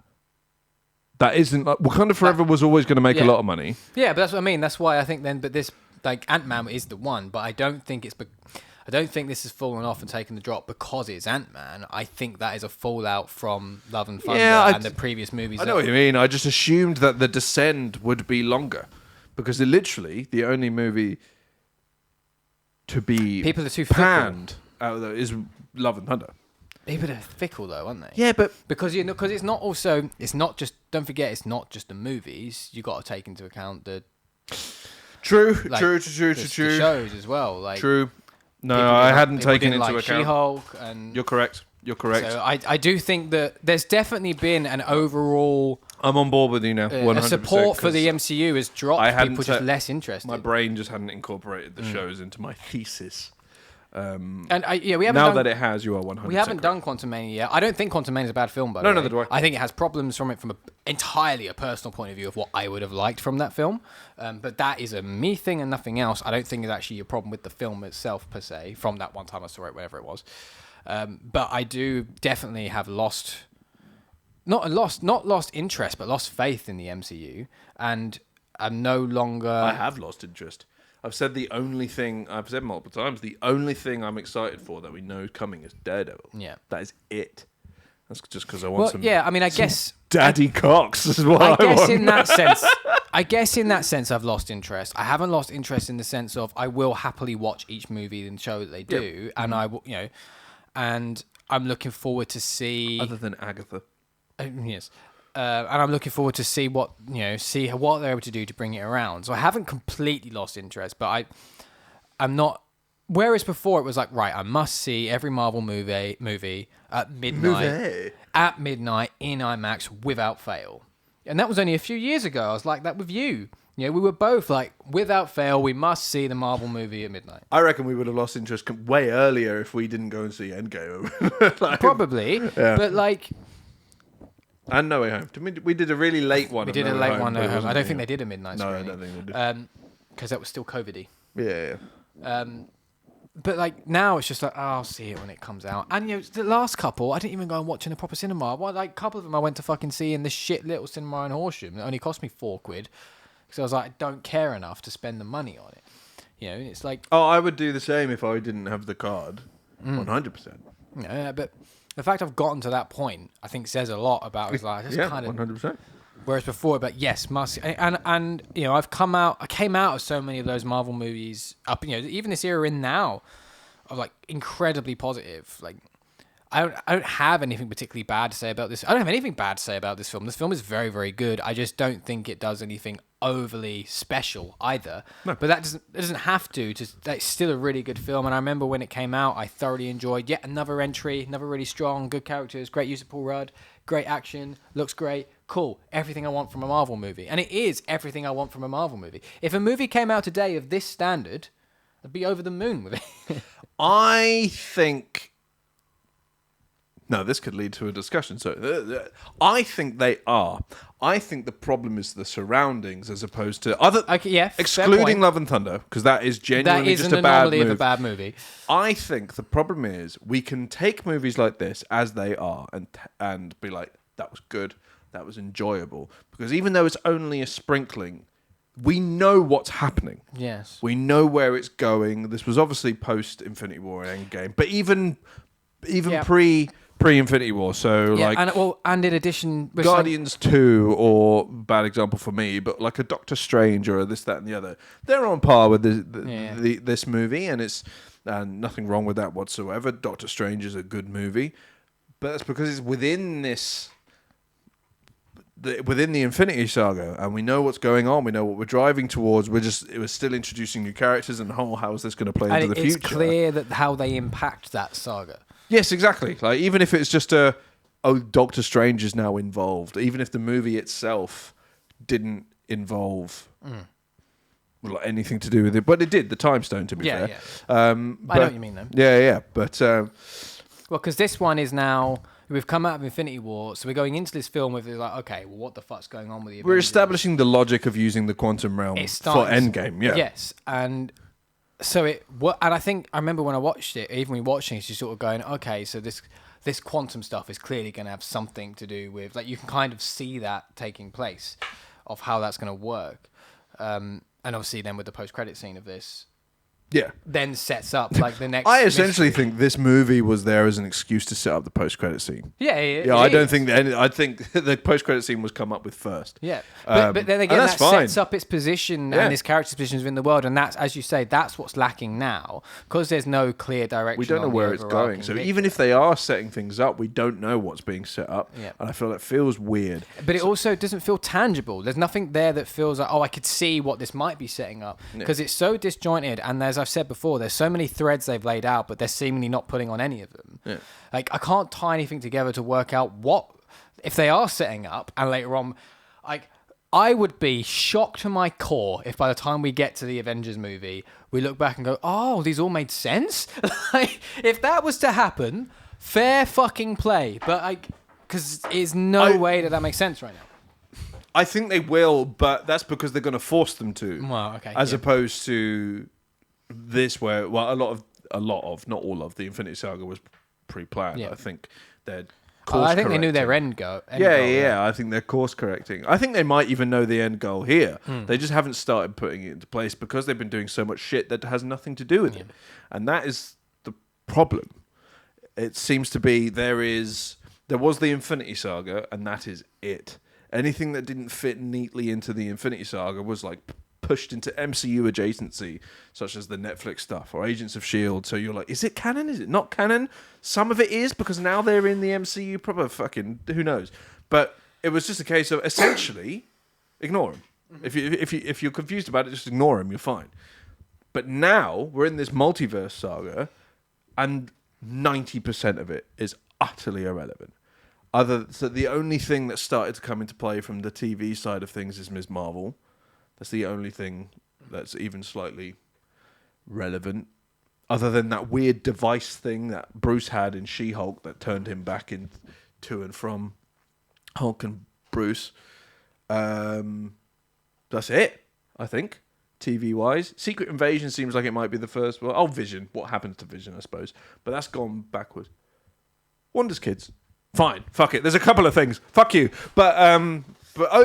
That isn't like Wakanda Forever was always going to make a lot of money. Yeah, but that's what I mean. That's why I think then, but this like Ant-Man is the one, but I don't think this has fallen off and taken the drop because it's Ant-Man. I think that is a fallout from Love and Thunder and the previous movies. I know what you mean. I just assumed that The Descent would be longer because it literally the only movie to be people are too panned out there is Love and Thunder. People are fickle though, aren't they? Yeah, but because it's not just. Don't forget, it's not just the movies. You got to take into account the True. The shows as well. Like True. No, I hadn't taken into account. She-Hulk and You're correct. So I do think that there's definitely been an overall. I'm on board with you now. 100%. Support for the MCU has dropped. People just less interested. My brain just hadn't incorporated the shows into my thesis. We haven't now that it has, you are 100%. We haven't done Quantumania yet. I don't think Quantumania is a bad film, by the way. No, neither do I. I think it has problems from entirely a personal point of view of what I would have liked from that film. But that is a me thing and nothing else. I don't think it's actually a problem with the film itself per se. From that one time I saw it, whatever it was. But I do definitely have not lost interest, but lost faith in the MCU, and I'm no longer. I have lost interest. I've said multiple times, the only thing I'm excited for that we know coming is Daredevil. Yeah. That is it. That's just because I want I guess Daddy Cox is what I guess want. I guess in that sense I've lost interest. I haven't lost interest in the sense of I will happily watch each movie and show that they do, and I will, and I'm looking forward to see. Other than Agatha. Yes. And I'm looking forward to see what they're able to do to bring it around. So I haven't completely lost interest, but I'm not. Whereas before it was like, right, I must see every Marvel movie at midnight in IMAX without fail. And that was only a few years ago. I was like that with you. We were both like, without fail, we must see the Marvel movie at midnight. I reckon we would have lost interest way earlier if we didn't go and see Endgame. Probably, but like. And No Way Home. We did a really late one. We did a late one. No Home. I don't think they did a midnight screening. No, I don't think they did. Because that was still COVID-y. Yeah. But like now it's just like, I'll see it when it comes out. And the last couple, I didn't even go and watch in a proper cinema. A couple of them I went to fucking see in this shit little cinema in Horsham. It only cost me £4. Because I was like, I don't care enough to spend the money on it. It's like. Oh, I would do the same if I didn't have the card. 100%. Yeah, but. The fact I've gotten to that point, I think, says a lot about his life. Kind of 100%. Whereas before, but yes, must and I came out of so many of those Marvel movies up. Even this era in now, of like incredibly positive. Like, I don't have anything particularly bad to say about this. I don't have anything bad to say about this film. This film is very, very good. I just don't think it does anything overly special either. No. But that doesn't have to. It's still a really good film. And I remember when it came out, I thoroughly enjoyed yet another entry, another really strong, good characters, great use of Paul Rudd, great action, looks great, cool. Everything I want from a Marvel movie. And it is everything I want from a Marvel movie. If a movie came out today of this standard, I'd be over the moon with it. I think. No, this could lead to a discussion. So, I think they are. I think the problem is the surroundings as opposed to other. Okay, yeah, excluding Love and Thunder, because that is genuinely just a bad move. Of a bad movie. I think the problem is we can take movies like this as they are and be like, that was good, that was enjoyable, because even though it's only a sprinkling, we know what's happening. Yes, we know where it's going. This was obviously post Infinity War and Endgame, but even pre-Infinity War, so and in addition, Guardians 2, or bad example for me, but like a Doctor Strange or this, that, and the other, they're on par with this movie, and it's nothing wrong with that whatsoever. Doctor Strange is a good movie, but that's because it's within the Infinity Saga, and we know what's going on. We know what we're driving towards. We're still introducing new characters, and how is this going to play into the future? It's clear that how they impact that saga. Yes, exactly. Like, even if it's just Doctor Strange is now involved, even if the movie itself didn't involve anything to do with it, but it did. The Time Stone, to be fair. Yeah. I know what you mean, though. Yeah. But because this one is now. We've come out of Infinity War, so we're going into this film with like, okay, well, what the fuck's going on with the Avengers? We're establishing the logic of using the quantum realm for Endgame. Yeah. Yes, and. So and I think I remember when I watched it, even when watching it, you're sort of going, okay, so this quantum stuff is clearly going to have something to do with, like, you can kind of see that taking place, of how that's going to work, and obviously then with the post-credit scene of this, then sets up like the next. I essentially mystery. think this movie was there as an excuse to set up the post-credit scene. Yeah, I don't think that. I think the post-credit scene was come up with first. Yeah, but then again, that sets up its position and its character's positions within the world, and that's, as you say, that's what's lacking now because there's no clear direction. We don't know where it's going. So even if they are setting things up, we don't know what's being set up, and I feel it feels weird. But it also doesn't feel tangible. There's nothing there that feels like, I could see what this might be setting up because it's so disjointed. And as I've said before, there's so many threads they've laid out, but they're seemingly not putting on any of them. Yeah. Like, I can't tie anything together to work out what, if they are setting up, and later on, like, I would be shocked to my core if by the time we get to the Avengers movie, we look back and go, oh, these all made sense? Like, if that was to happen, fair fucking play. But because there's no way that makes sense right now. I think they will, but that's because they're going to force them to. Well, okay. As opposed to this, where a lot of, not all of the Infinity Saga was pre-planned. Yeah. I think they're. I think they knew their end goal. Yeah. I think they're course correcting. I think they might even know the end goal here. They just haven't started putting it into place because they've been doing so much shit that has nothing to do with it, and that is the problem. It seems to be there was the Infinity Saga, and that is it. Anything that didn't fit neatly into the Infinity Saga was like pushed into MCU adjacency, such as the Netflix stuff or Agents of S.H.I.E.L.D. So you're like, is it canon? Is it not canon? Some of it is because now they're in the MCU. Proper fucking who knows? But it was just a case of essentially ignore them. If you're confused about it, just ignore them. You're fine. But now we're in this multiverse saga, and 90% of it is utterly irrelevant. So the only thing that started to come into play from the TV side of things is Ms. Marvel. That's the only thing that's even slightly relevant, other than that weird device thing that Bruce had in She-Hulk that turned him back in to and from Hulk and Bruce. That's it, I think, TV-wise. Secret Invasion seems like it might be the first. Well, Vision. What happened to Vision, I suppose. But that's gone backwards. Wonder's Kids. Fine, fuck it. There's a couple of things. Fuck you. But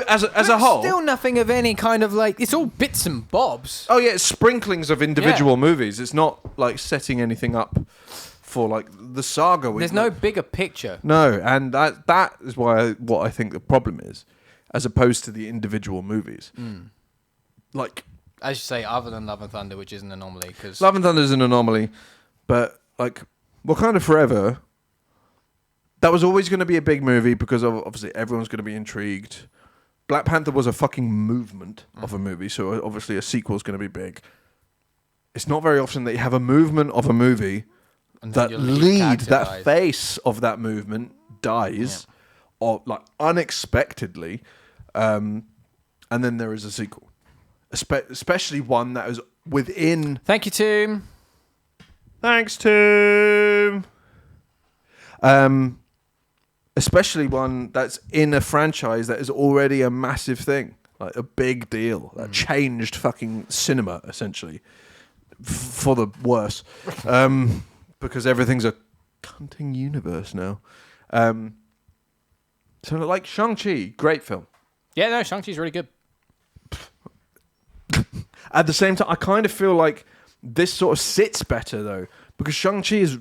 as a whole, still nothing of any kind of like. It's all bits and bobs. Oh yeah, it's sprinklings of individual movies. It's not like setting anything up for like the saga. There's no bigger picture. No, and that is what I think the problem is, as opposed to the individual movies. Like, as you say, other than Love and Thunder, which is an anomaly, because Love and Thunder is an anomaly, but like Wakanda Forever. That was always going to be a big movie because obviously everyone's going to be intrigued. Black Panther was a fucking movement of a movie, so obviously a sequel is going to be big. It's not very often that you have a movement of a movie that that face of that movement dies, or like unexpectedly, and then there is a sequel, especially one that is within. Thank you, Tim. Thanks, Tim. Especially one that's in a franchise that is already a massive thing, like a big deal that changed fucking cinema essentially for the worse, because everything's a cunting universe now. So like Shang-Chi, great film. Yeah, no, Shang-Chi's really good. At the same time, I kind of feel like this sort of sits better though, because Shang-Chi has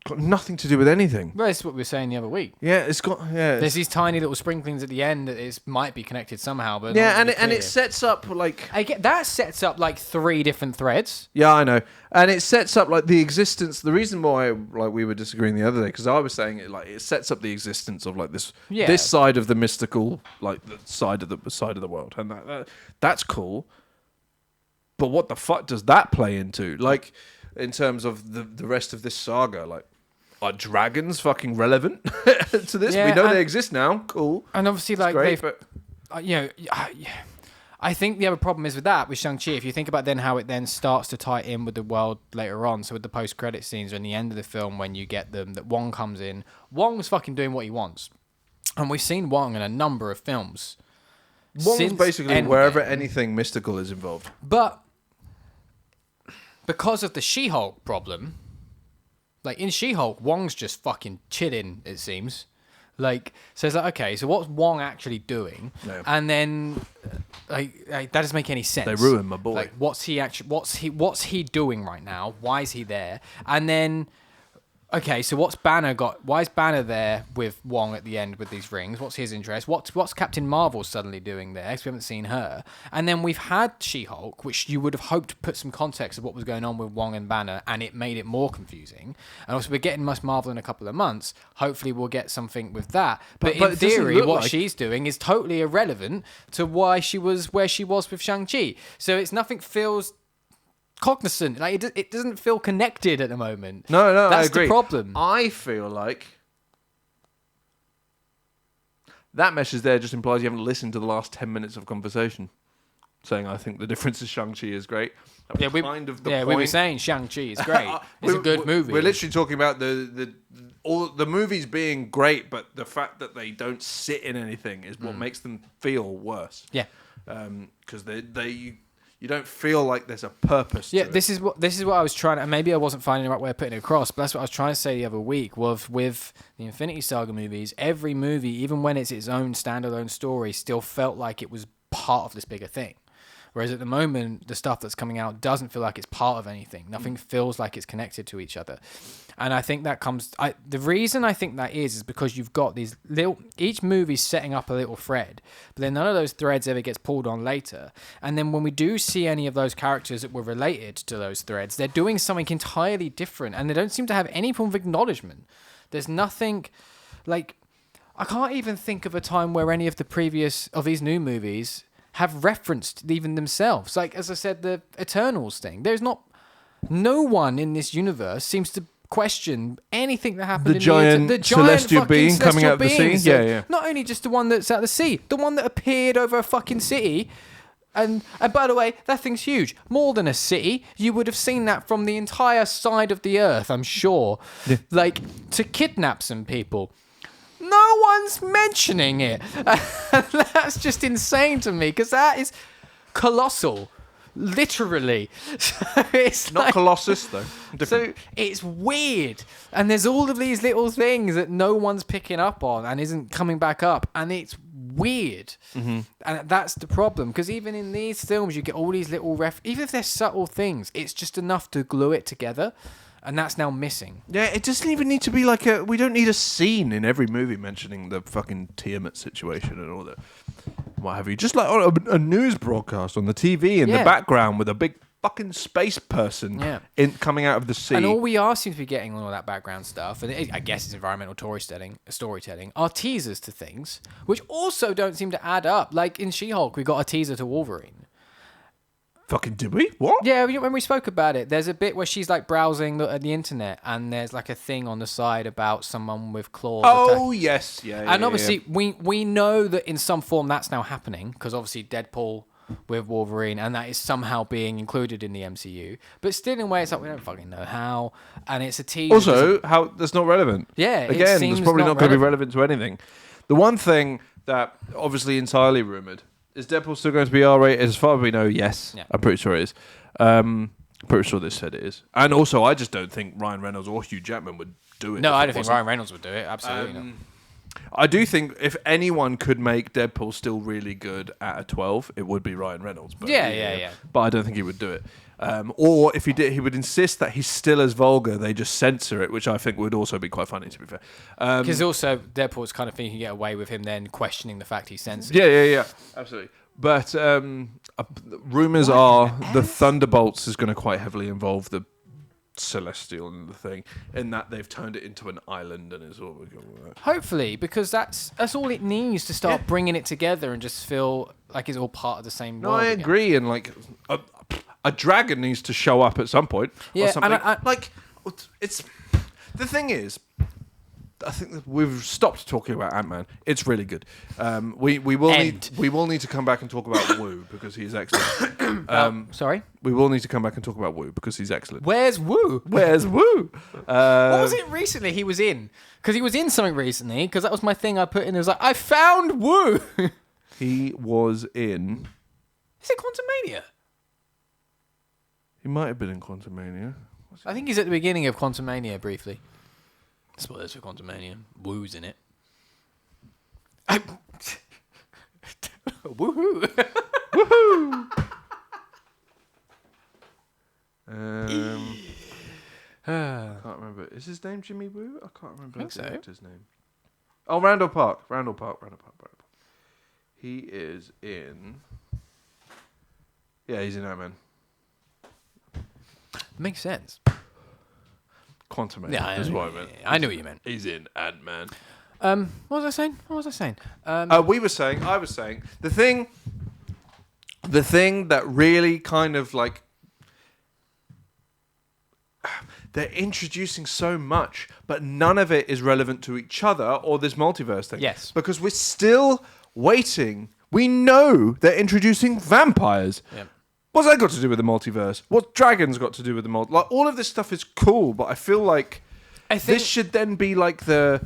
got nothing to do with anything. Well, that's what we were saying the other week. Yeah, it's got There's these tiny little sprinklings at the end that might be connected somehow, but and it sets up like that sets up like 3 different threads. Yeah, I know, and it sets up like the existence. The reason why like we were disagreeing the other day, because I was saying it sets up the existence of like this side of the mystical, like the side of the world, and that's cool. But what the fuck does that play into? Like, in terms of the rest of this saga, like, are dragons fucking relevant to this? We know they exist now. Cool. And obviously, like, great, I think the other problem is with Shang-Chi, if you think about then how it then starts to tie in with the world later on, so with the post-credit scenes or in the end of the film when you get them, that Wong comes in. Wong's fucking doing what he wants. And we've seen Wong in a number of films. Wong's basically wherever anything mystical is involved. But because of the She-Hulk problem, like in She-Hulk, Wong's just fucking chilling, it seems. Like, so it's like, okay, so what's Wong actually doing? Yeah. And then Like that doesn't make any sense. They ruined my boy. Like, what's he doing right now? Why is he there? And then, okay, so what's Banner got? Why is Banner there with Wong at the end with these rings? What's his interest? What's Captain Marvel suddenly doing there? Because we haven't seen her. And then we've had She-Hulk, which you would have hoped to put some context of what was going on with Wong and Banner, and it made it more confusing. And also, we're getting Miss Marvel in a couple of months. Hopefully, we'll get something with that. But in theory, what she's doing is totally irrelevant to why she was where she was with Shang-Chi. So nothing feels cognizant. Like it doesn't feel connected at the moment. No, that's I agree. The problem. I feel like that message there just implies you haven't listened to the last 10 minutes of conversation. Saying I think the difference is Shang-Chi is great. We were saying Shang-Chi is great. It's a good movie. We're literally talking about all the movies being great, but the fact that they don't sit in anything is what makes them feel worse. Yeah, because you don't feel like there's a purpose. Yeah, to it. this is what I was trying to. And maybe I wasn't finding the right way of putting it across, but that's what I was trying to say the other week. With the Infinity Saga movies, every movie, even when it's its own standalone story, still felt like it was part of this bigger thing. Whereas at the moment, the stuff that's coming out doesn't feel like it's part of anything. Nothing feels like it's connected to each other. And I think that the reason I think that is because you've got these each movie's setting up a little thread, but then none of those threads ever gets pulled on later. And then when we do see any of those characters that were related to those threads, they're doing something entirely different, and they don't seem to have any form of acknowledgement. There's nothing, like, I can't even think of a time where any of the previous, of these new movies have referenced even themselves. Like, as I said, the Eternals thing. No one in this universe seems to question anything that happened the giant celestial being coming out of the sea. Yeah. Not only just the one that's out of the sea, the one that appeared over a fucking city. And by the way, that thing's huge. More than a city. You would have seen that from the entire side of the earth, I'm sure. Yeah. Like, to kidnap some people. No one's mentioning it. That's just insane to me, because that is colossal. Literally. So it's not Colossus, though. Different. So it's weird. And there's all of these little things that no one's picking up on and isn't coming back up. And it's weird. Mm-hmm. And that's the problem. Because even in these films, you get all these little even if they're subtle things, it's just enough to glue it together. And that's now missing. Yeah, it doesn't even need to be like we don't need a scene in every movie mentioning the fucking Tiamat situation and all that. What have you? Just like a news broadcast on the TV in the background with a big fucking space person coming out of the sea. And all we seem to be getting on all that background stuff, and I guess it's environmental storytelling, are teasers to things, which also don't seem to add up. Like in She-Hulk, we got a teaser to Wolverine. Fucking did we? What? Yeah, when we spoke about it, there's a bit where she's like browsing the internet, and there's like a thing on the side about someone with claws. Oh, yes. Yeah. And obviously, we know that in some form that's now happening, because obviously Deadpool with Wolverine, and that is somehow being included in the MCU. But still, in a way, it's like we don't fucking know how, and it's a teaser. Also, how that's not relevant. Yeah, again, it's probably not going to be relevant to anything. The one thing that obviously entirely rumored. Is Deadpool still going to be R-rated? As far as we know, yes. Yeah. I'm pretty sure it is. Pretty sure they said it is. And also, I just don't think Ryan Reynolds or Hugh Jackman would do it. No, I don't think Ryan Reynolds would do it. Absolutely not. I do think if anyone could make Deadpool still really good at a 12, it would be Ryan Reynolds. But yeah. But I don't think he would do it. Or if he did, he would insist that he's still as vulgar. They just censor it, which I think would also be quite funny, to be fair. Because also Deadpool's kind of thinking you get away with him then questioning the fact he's censored. Yeah, absolutely. But rumors are the Thunderbolts is going to quite heavily involve the Celestial and the thing, in that they've turned it into an island and it's all we're going with. Hopefully, because that's all it needs to start bringing it together and just feel like it's all part of the same world. No, I agree, and like a dragon needs to show up at some point. Yeah, or something. And it's the thing is, I think that we've stopped talking about Ant-Man. It's really good. We will need to come back and talk about Wu because he's excellent. Sorry? We will need to come back and talk about Wu because he's excellent. Where's Wu? Where's Wu? What was it recently he was in? Because he was in something recently, because that was my thing I put in. It was like, I found Wu! He was in... Is it Quantumania? He might have been in Quantumania. I think he's at the beginning of Quantumania briefly. Spoilers for Quantumania. Wu's in it. Woohoo! Is his name Jimmy Woo? I can't remember the actor's name. Oh, Randall Park. Randall Park. He is in... Yeah, he's in Ant-Man. Makes sense. Quantum Yeah, is what I meant. I knew what you meant. He's in Ant-Man. What was I saying? I was saying, the thing that really kind of like, they're introducing so much, but none of it is relevant to each other or this multiverse thing. Yes. Because we're still waiting. We know they're introducing vampires. Yep. What's that got to do with the multiverse? What's dragons got to do with the multiverse? Like, all of this stuff is cool, but I feel like this should then be like the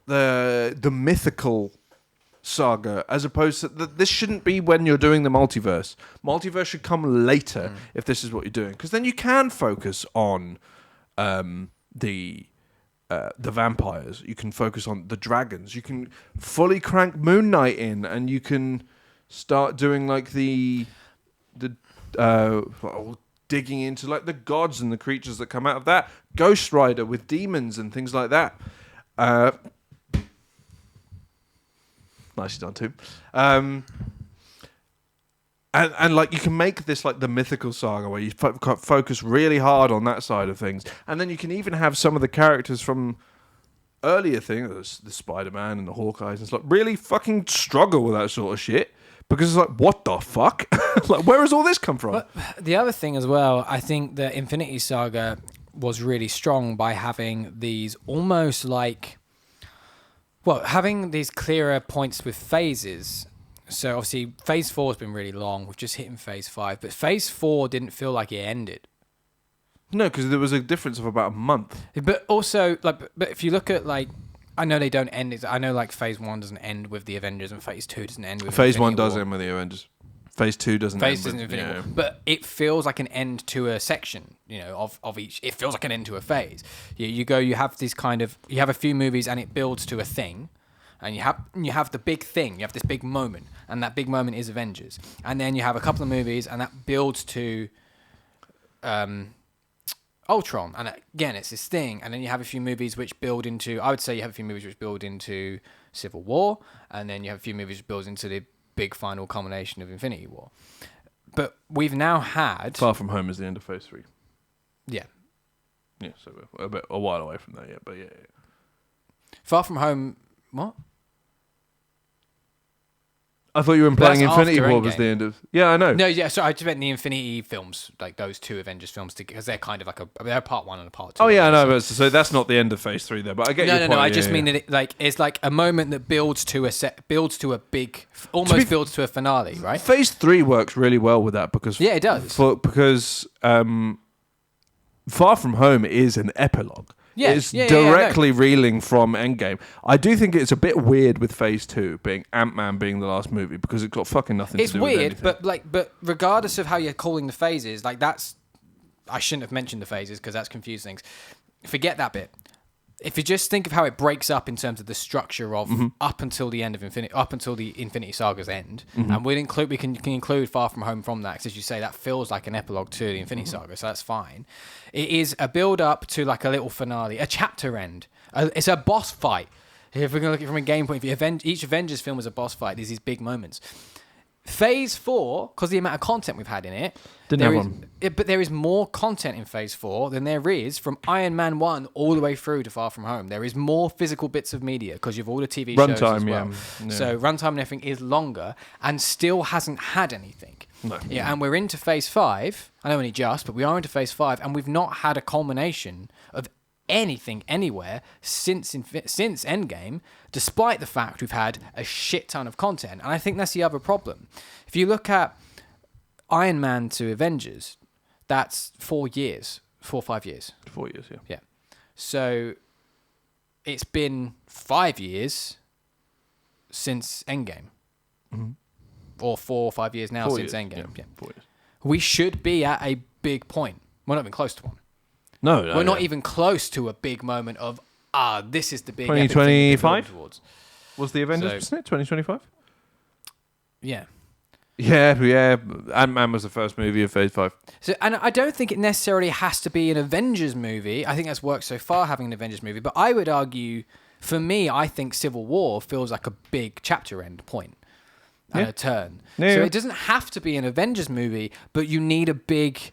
mythical saga, as opposed to this shouldn't be when you're doing the multiverse. Multiverse should come later if this is what you're doing, because then you can focus on the vampires. You can focus on the dragons. You can fully crank Moon Knight in, and you can start doing like the digging into like the gods and the creatures that come out of that. Ghost Rider with demons and things like that. Nicely done too. And like you can make this like the mythical saga where you focus really hard on that side of things, and then you can even have some of the characters from earlier things, the Spider-Man and the Hawkeyes and stuff, really fucking struggle with that sort of shit. Because it's like, what the fuck? Like, where has all this come from? But the other thing as well, I think the Infinity Saga was really strong by having these almost like, having these clearer points with phases. So obviously, Phase 4 has been really long. We've just hit in Phase 5, but Phase 4 didn't feel like it ended. No, because there was a difference of about a month. But also, like, but if you look at like, I know they don't end. I know like Phase 1 doesn't end with the Avengers, and Phase 2 doesn't end with. Phase Infinity 1 does War. end with the Avengers. Phase 2 doesn't. Phase end doesn't with, Infinity War. But it feels like an end to a section, of each. It feels like an end to a phase. You have this kind of, you have a few movies and it builds to a thing, and you have the big thing. You have this big moment, and that big moment is Avengers. And then you have a couple of movies, and that builds to Ultron, and again it's this thing. And then you have a few movies which build into, I would say you have a few movies which build into Civil War, and then you have a few movies which build into the big final culmination of Infinity War. But we've now had Far From Home is the end of Phase 3. Yeah, so we're a while away from that yet, but yeah. Far From Home. What? I thought you were implying That's Infinity after War was Endgame. the end of... Yeah, I know. No, yeah, so I just meant the Infinity films, like those two Avengers films, because they're kind of like they're part 1 and a part 2. Oh, yeah, I know. But so that's not the end of Phase 3 there, but I get your point. No. I just mean that it's like a moment that builds to a big, almost builds to a finale, right? Phase 3 works really well with that because... Yeah, it does. Because Far From Home is an epilogue. Yeah, it's yeah, directly reeling from Endgame. I do think it's a bit weird with Phase 2 being Ant-Man being the last movie because it's got fucking nothing to do with anything. It's weird, but regardless of how you're calling the phases, like that's, I shouldn't have mentioned the phases because that's confused things. Forget that bit. If you just think of how it breaks up in terms of the structure of up until the end of up until the Infinity Saga's end, and we can include Far From Home from that, because as you say, that feels like an epilogue to the Infinity Saga, so that's fine. It is a build up to like a little finale, a chapter end. It's a boss fight. If we're going to look at it from a game point of view, each Avengers film is a boss fight. There's these big moments. Phase 4, because the amount of content we've had in it, but there is more content in Phase 4 than there is from Iron Man 1 all the way through to Far From Home. There is more physical bits of media because you've all the TV shows as well. Yeah. So runtime and everything is longer and still hasn't had anything. No. Yeah, and we're into Phase 5. I know only just, but we are into Phase 5, and we've not had a culmination of anything anywhere since Endgame, despite the fact we've had a shit ton of content. And I think that's the other problem. If you look at Iron Man to Avengers, that's 4 years, 4 or 5 years. 4 years, yeah. Yeah. So it's been 5 years since Endgame. Mm-hmm. Or 4 or 5 years now 4 since years, Endgame. Yeah, 4 years. We should be at a big point. We're not even close to one. No, We're not even close to a big moment of, this is the big 2025 towards. was the Avengers, wasn't it? 2025? Yeah. Yeah. Ant-Man was the first movie of Phase 5. So, and I don't think it necessarily has to be an Avengers movie. I think that's worked so far having an Avengers movie. But I would argue, for me, I think Civil War feels like a big chapter end point and a turn. Yeah. So it doesn't have to be an Avengers movie, but you need a big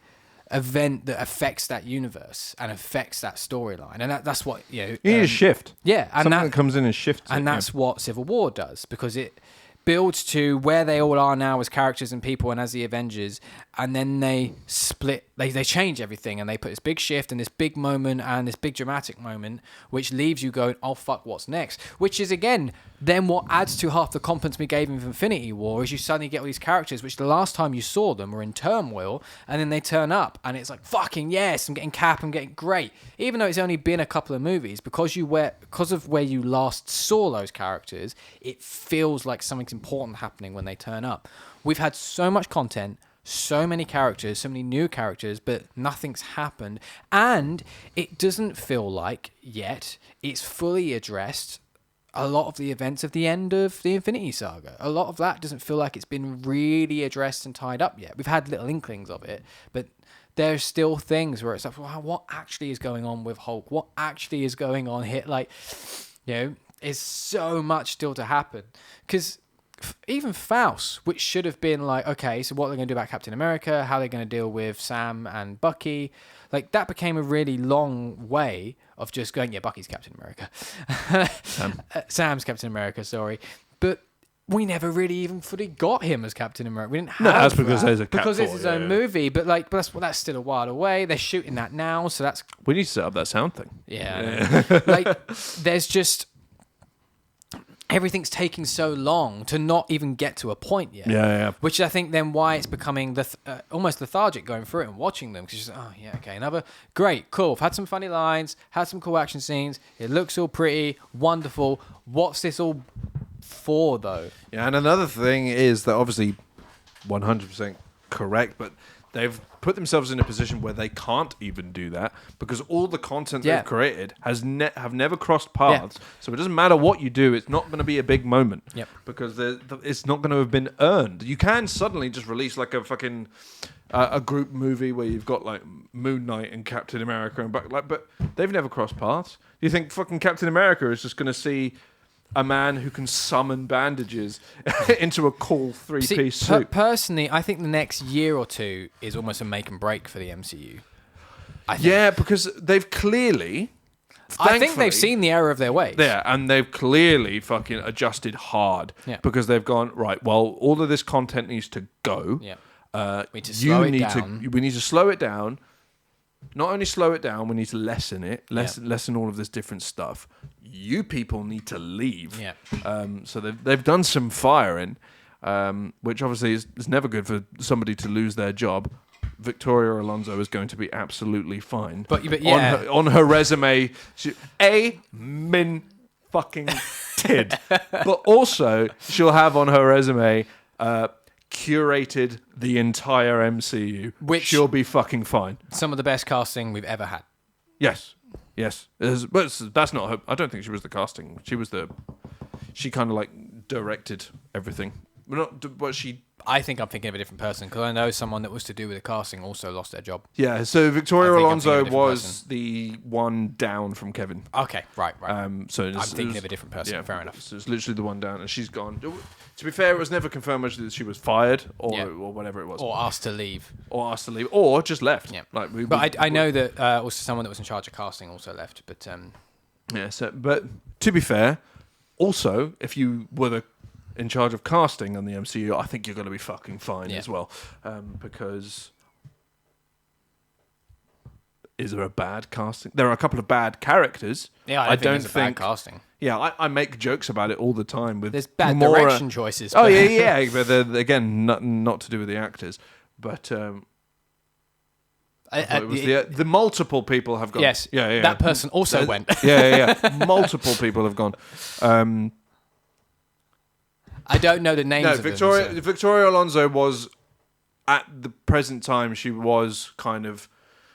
event that affects that universe and affects that storyline. And that's what, You need a shift. Yeah. And Something that comes in and shifts. And that's what Civil War does, because it builds to where they all are now as characters and people and as the Avengers, and then they split, they change everything, and they put this big shift and this big moment and this big dramatic moment, which leaves you going, oh fuck, what's next? Which is, again, then what adds to half the confidence we gave in Infinity War, is you suddenly get all these characters which the last time you saw them were in turmoil, and then they turn up and it's like, fucking yes, I'm getting Cap, I'm getting great, even though it's only been a couple of movies, because of where you last saw those characters, it feels like something's important happening when they turn up. We've had so much content, so many characters, so many new characters, but nothing's happened. And it doesn't feel like, yet, it's fully addressed a lot of the events of the end of the Infinity Saga. A lot of that doesn't feel like it's been really addressed and tied up yet. We've had little inklings of it, but there's still things where it's like, well, what actually is going on with Hulk? What actually is going on here? Like, there's so much still to happen. Because even Faust, which should have been like, okay, so what are they going to do about Captain America? How are they going to deal with Sam and Bucky? Like, that became a really long way of just going, yeah, Bucky's Captain America. Sam's Captain America, sorry. But we never really even fully got him as Captain America. We didn't have that's because there's a because it's his own movie. But that's still a while away. They're shooting that now, so that's... We need to set up that sound thing. Yeah. Like, there's just... Everything's taking so long to not even get to a point yet. Yeah. Which I think then why it's becoming almost lethargic going through it and watching them. Because you're just, oh, yeah, okay, another... Great, cool. I've had some funny lines, had some cool action scenes. It looks all pretty, wonderful. What's this all for, though? Yeah, and another thing is that obviously 100% correct, but they've put themselves in a position where they can't even do that because all the content they've created have never crossed paths. Yeah. So it doesn't matter what you do; it's not going to be a big moment because it's not going to have been earned. You can suddenly just release like a fucking a group movie where you've got like Moon Knight and Captain America and but they've never crossed paths. Do you think fucking Captain America is just going to see a man who can summon bandages into a cool three-piece suit? Personally, I think the next year or two is almost a make and break for the MCU. Yeah, because they've clearly... I think they've seen the error of their ways. Yeah, and they've clearly fucking adjusted hard because they've gone, right, well, all of this content needs to go. Yeah. We need to slow it down. We need to slow it down. Not only slow it down, we need to lessen it, lessen all of this different stuff. You people need to leave. Yeah. So they've done some firing, which obviously is never good for somebody to lose their job. Victoria Alonso is going to be absolutely fine. But yeah. On her resume, fucking tid. But also, she'll have on her resume, curated the entire MCU, which she'll be fucking fine. Some of the best casting we've ever had. Yes. But that's not her. I don't think she was the casting. She kind of like directed everything. I think I'm thinking of a different person because I know someone that was to do with the casting also lost their job. Yeah, so Victoria Alonso was the one down from Kevin. Okay, right. So I'm thinking of a different person. Fair enough. So it's literally the one down, and she's gone. To be fair, it was never confirmed that she was fired or whatever it was, or asked to leave, or just left. Yeah. I know that also someone that was in charge of casting also left. But yeah. So, but to be fair, also if you were in charge of casting on the MCU, I think you're going to be fucking fine as well. Because is there a bad casting? There are a couple of bad characters. Yeah, I don't think bad casting. Yeah, I make jokes about it all the time. There's bad direction choices. Oh yeah. But again, not to do with the actors, but it was the multiple people have gone. Yes. Yeah. That person also went. Yeah. Multiple people have gone. I don't know the names of them. So. Victoria Alonso was, at the present time, she was kind of,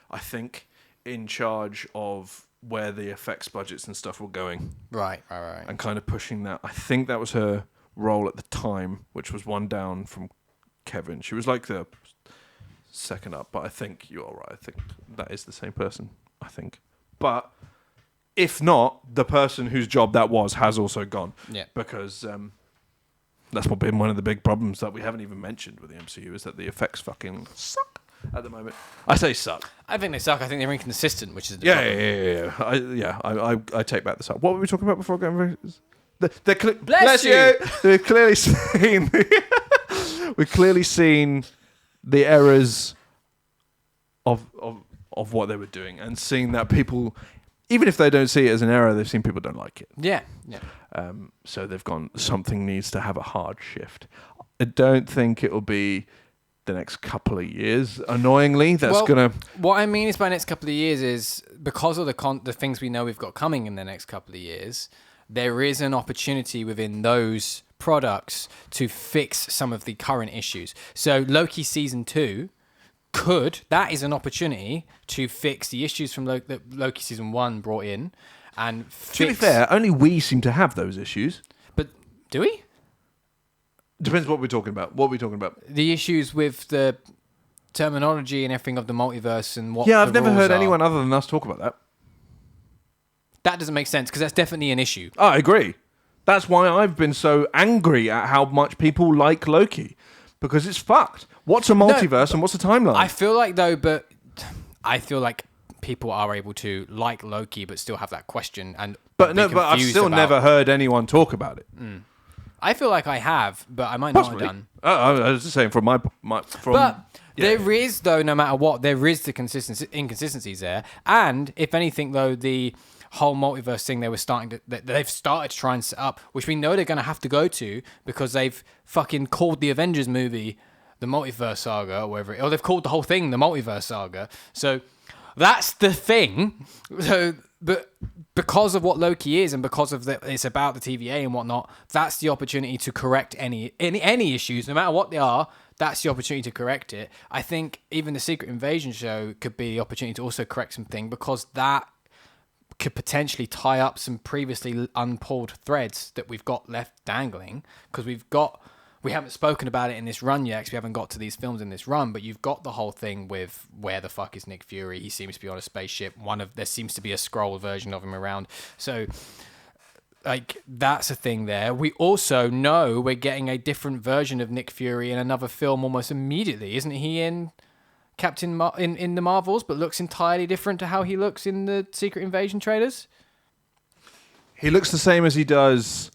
I think, in charge of where the effects budgets and stuff were going. Right. And kind of pushing that. I think that was her role at the time, which was one down from Kevin. She was like the second up, but I think you're right. I think that is the same person. I think, but if not, the person whose job that was has also gone. Yeah, because that's what been one of the big problems that we haven't even mentioned with the MCU is that the effects fucking suck at the moment. I say suck. I think they suck. I think they're inconsistent, which is the problem. I take back the suck. What were we talking about before going? Bless you. We've clearly seen. We've clearly seen the errors of what they were doing, and seeing that people, even if they don't see it as an error, they've seen people don't like it. Yeah. So they've gone, something needs to have a hard shift. I don't think it'll be the next couple of years. Annoyingly, What I mean is by next couple of years is because of the things we know we've got coming in the next couple of years, there is an opportunity within those products to fix some of the current issues. So Loki Season 2 that is an opportunity to fix the issues from that Loki Season 1 brought in. And to be fair, only we seem to have those issues. But do we? Depends what we're talking about. What are we talking about? The issues with the terminology and everything of the multiverse and what. Yeah, I've never heard anyone other than us talk about that. That doesn't make sense because that's definitely an issue. I agree. That's why I've been so angry at how much people like Loki, because it's fucked. What's a multiverse and what's a timeline? I feel like people are able to like Loki but still have that question but I've still never heard anyone talk about it. I feel like I have, but I might not have done. I was just saying there is, though, no matter what, there is the inconsistencies there. And if anything, though, the whole multiverse thing they've started to try and set up, which we know they're going to have to go to because they've fucking called the Avengers movie the Multiverse Saga or whatever, or they've called the whole thing the Multiverse Saga. So that's the thing. So, but because of what Loki is and because of it's about the TVA and whatnot, that's the opportunity to correct any issues, no matter what they are. That's the opportunity to correct it. I think even the Secret Invasion show could be the opportunity to also correct something because that could potentially tie up some previously unpulled threads that we've got left dangling because we haven't spoken about it in this run yet because we haven't got to these films in this run, but you've got the whole thing with where the fuck is Nick Fury? He seems to be on a spaceship. There seems to be a Skrull version of him around. So, like, that's a thing there. We also know we're getting a different version of Nick Fury in another film almost immediately. Isn't he in in the Marvels, but looks entirely different to how he looks in the Secret Invasion trailers? He looks the same as he does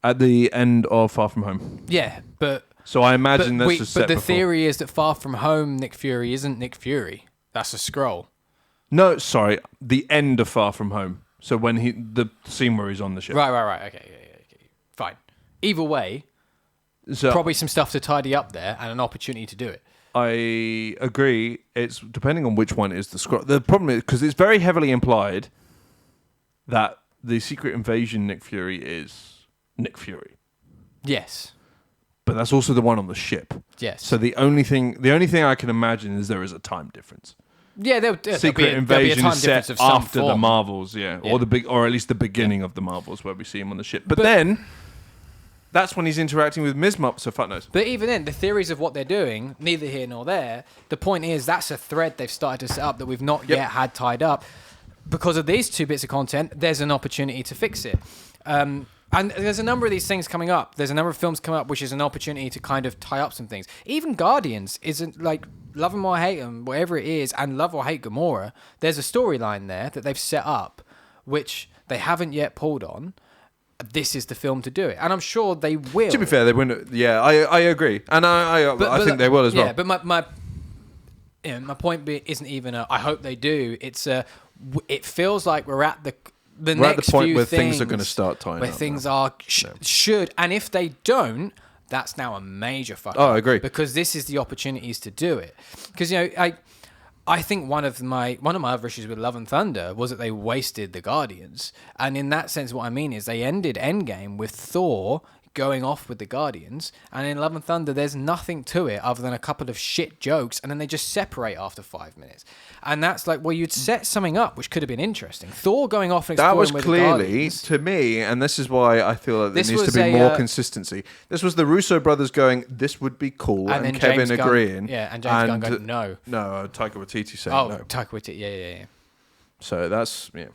at the end of Far From Home. Yeah, but... So I imagine that's just set But the before. theory is that Far From Home Nick Fury isn't Nick Fury. That's a Skrull. No, sorry. The end of Far From Home. So when the scene where he's on the ship. Right. Okay. Fine. Either way, probably some stuff to tidy up there and an opportunity to do it. I agree. It's depending on which one is the Skrull. The problem is, because it's very heavily implied that the Secret Invasion Nick Fury is Nick Fury. Yes. But that's also the one on the ship. Yes. So the only thing I can imagine is there is a time difference. Yeah, Secret Invasion is set after the Marvels, yeah. or at least the beginning of the Marvels where we see him on the ship. But then that's when he's interacting with Ms. Mop, so fuck knows. But even then, the theories of what they're doing, neither here nor there. The point is that's a thread they've started to set up that we've not yet had tied up. Because of these two bits of content, there's an opportunity to fix it. And there's a number of these things coming up. There's a number of films coming up, which is an opportunity to kind of tie up some things. Even Guardians isn't like love them or hate them, whatever it is, and love or hate Gamora. There's a storyline there that they've set up, which they haven't yet pulled on. This is the film to do it, and I'm sure they will. To be fair, they wouldn't. Yeah, I agree, and I think they will as well. Yeah, but my point isn't even I hope they do. It's it feels like we're at the next point few where things things are going to start tying up. Where things are should, and if they don't, that's now a major fuck. Oh, I agree. Because this is the opportunities to do it. Because I think one of my other issues with Love and Thunder was that they wasted the Guardians, and in that sense, what I mean is they ended Endgame with Thor going off with the Guardians, and in Love and Thunder there's nothing to it other than a couple of shit jokes, and then they just separate after 5 minutes. And that's like, well, you'd set something up which could have been interesting. Thor going off and exploring that was with clearly, the Guardians, to me, and this is why I feel like there This needs to was be a, more consistency. This was the Russo brothers going, this would be cool, and then Kevin James Gunn- agreeing. and James Gunn going, no. No, Taika Waititi saying Oh, no. Taika Waititi, yeah. So that's, yeah.